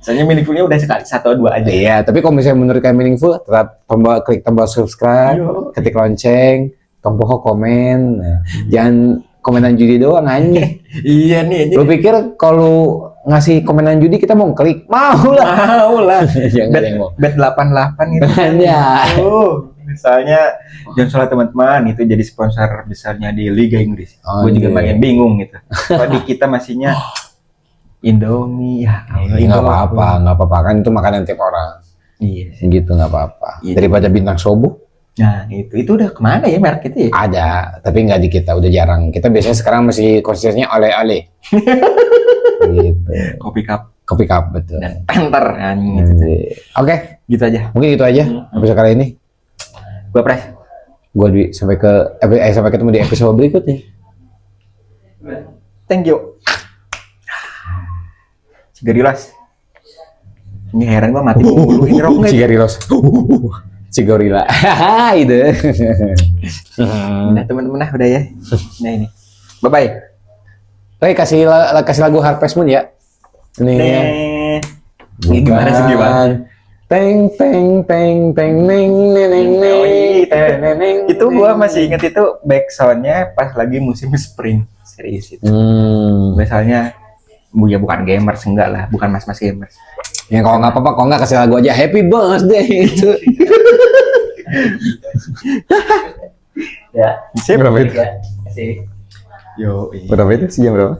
Soalnya meaningfulnya udah sekali 1 atau 2 aja. Iya, tapi kalau misalnya menurut kalian meaningful, tetap klik tombol subscribe, ketik lonceng, tombol komen. Nah, jangan komenan judi doang anjing. Iya nih. Lu pikir kalau ngasih komenan judi kita mau klik? Mau lah. Jangan ada yang mau. Bet 88 gitu. Ya. Misalnya jangan salah teman-teman, itu jadi sponsor besarnya di Liga Inggris. Gue juga bagian bingung gitu. Kalau di kita masihnya Indomie ya. Nggak apa-apa kan itu makanan tiap orang. Iya. Gitu nggak apa-apa. Iya. Daripada bintang sobo. Nah itu udah kemana ya merek itu ya? Ada, tapi nggak di kita, udah jarang. Kita biasanya sekarang masih konsistensinya oleh-oleh. Gitu. Kopi cup betul. dan penter gitu. Oke, Gitu aja. mungkin itu aja episode kali ini. Gua Pres. Gua sampai ketemu di episode berikutnya. Thank you. Cigarilas. Ini heran gua mati dulu ini roknya. Cigarilos. Cigorila. Itu. Nah teman-teman udah ya. Nah ini. Bye bye. Oke, kasih lagu Harvest Moon ya. Ini ya. Ini gimana sih gimana? Teng teng teng teng neng neng neng. Itu gua masih inget itu backsoundnya pas lagi musim spring. Serius itu. Misalnya ya bukan gamers, enggak lah, bukan mas-mas gamers. Ya kalau nggak apa-apa, kalau nggak kasih lagu aja Happy Birthday itu. Ya. Sip. Berapa itu? Ya. Kasih. Yo. Berapa itu? Sejam berapa?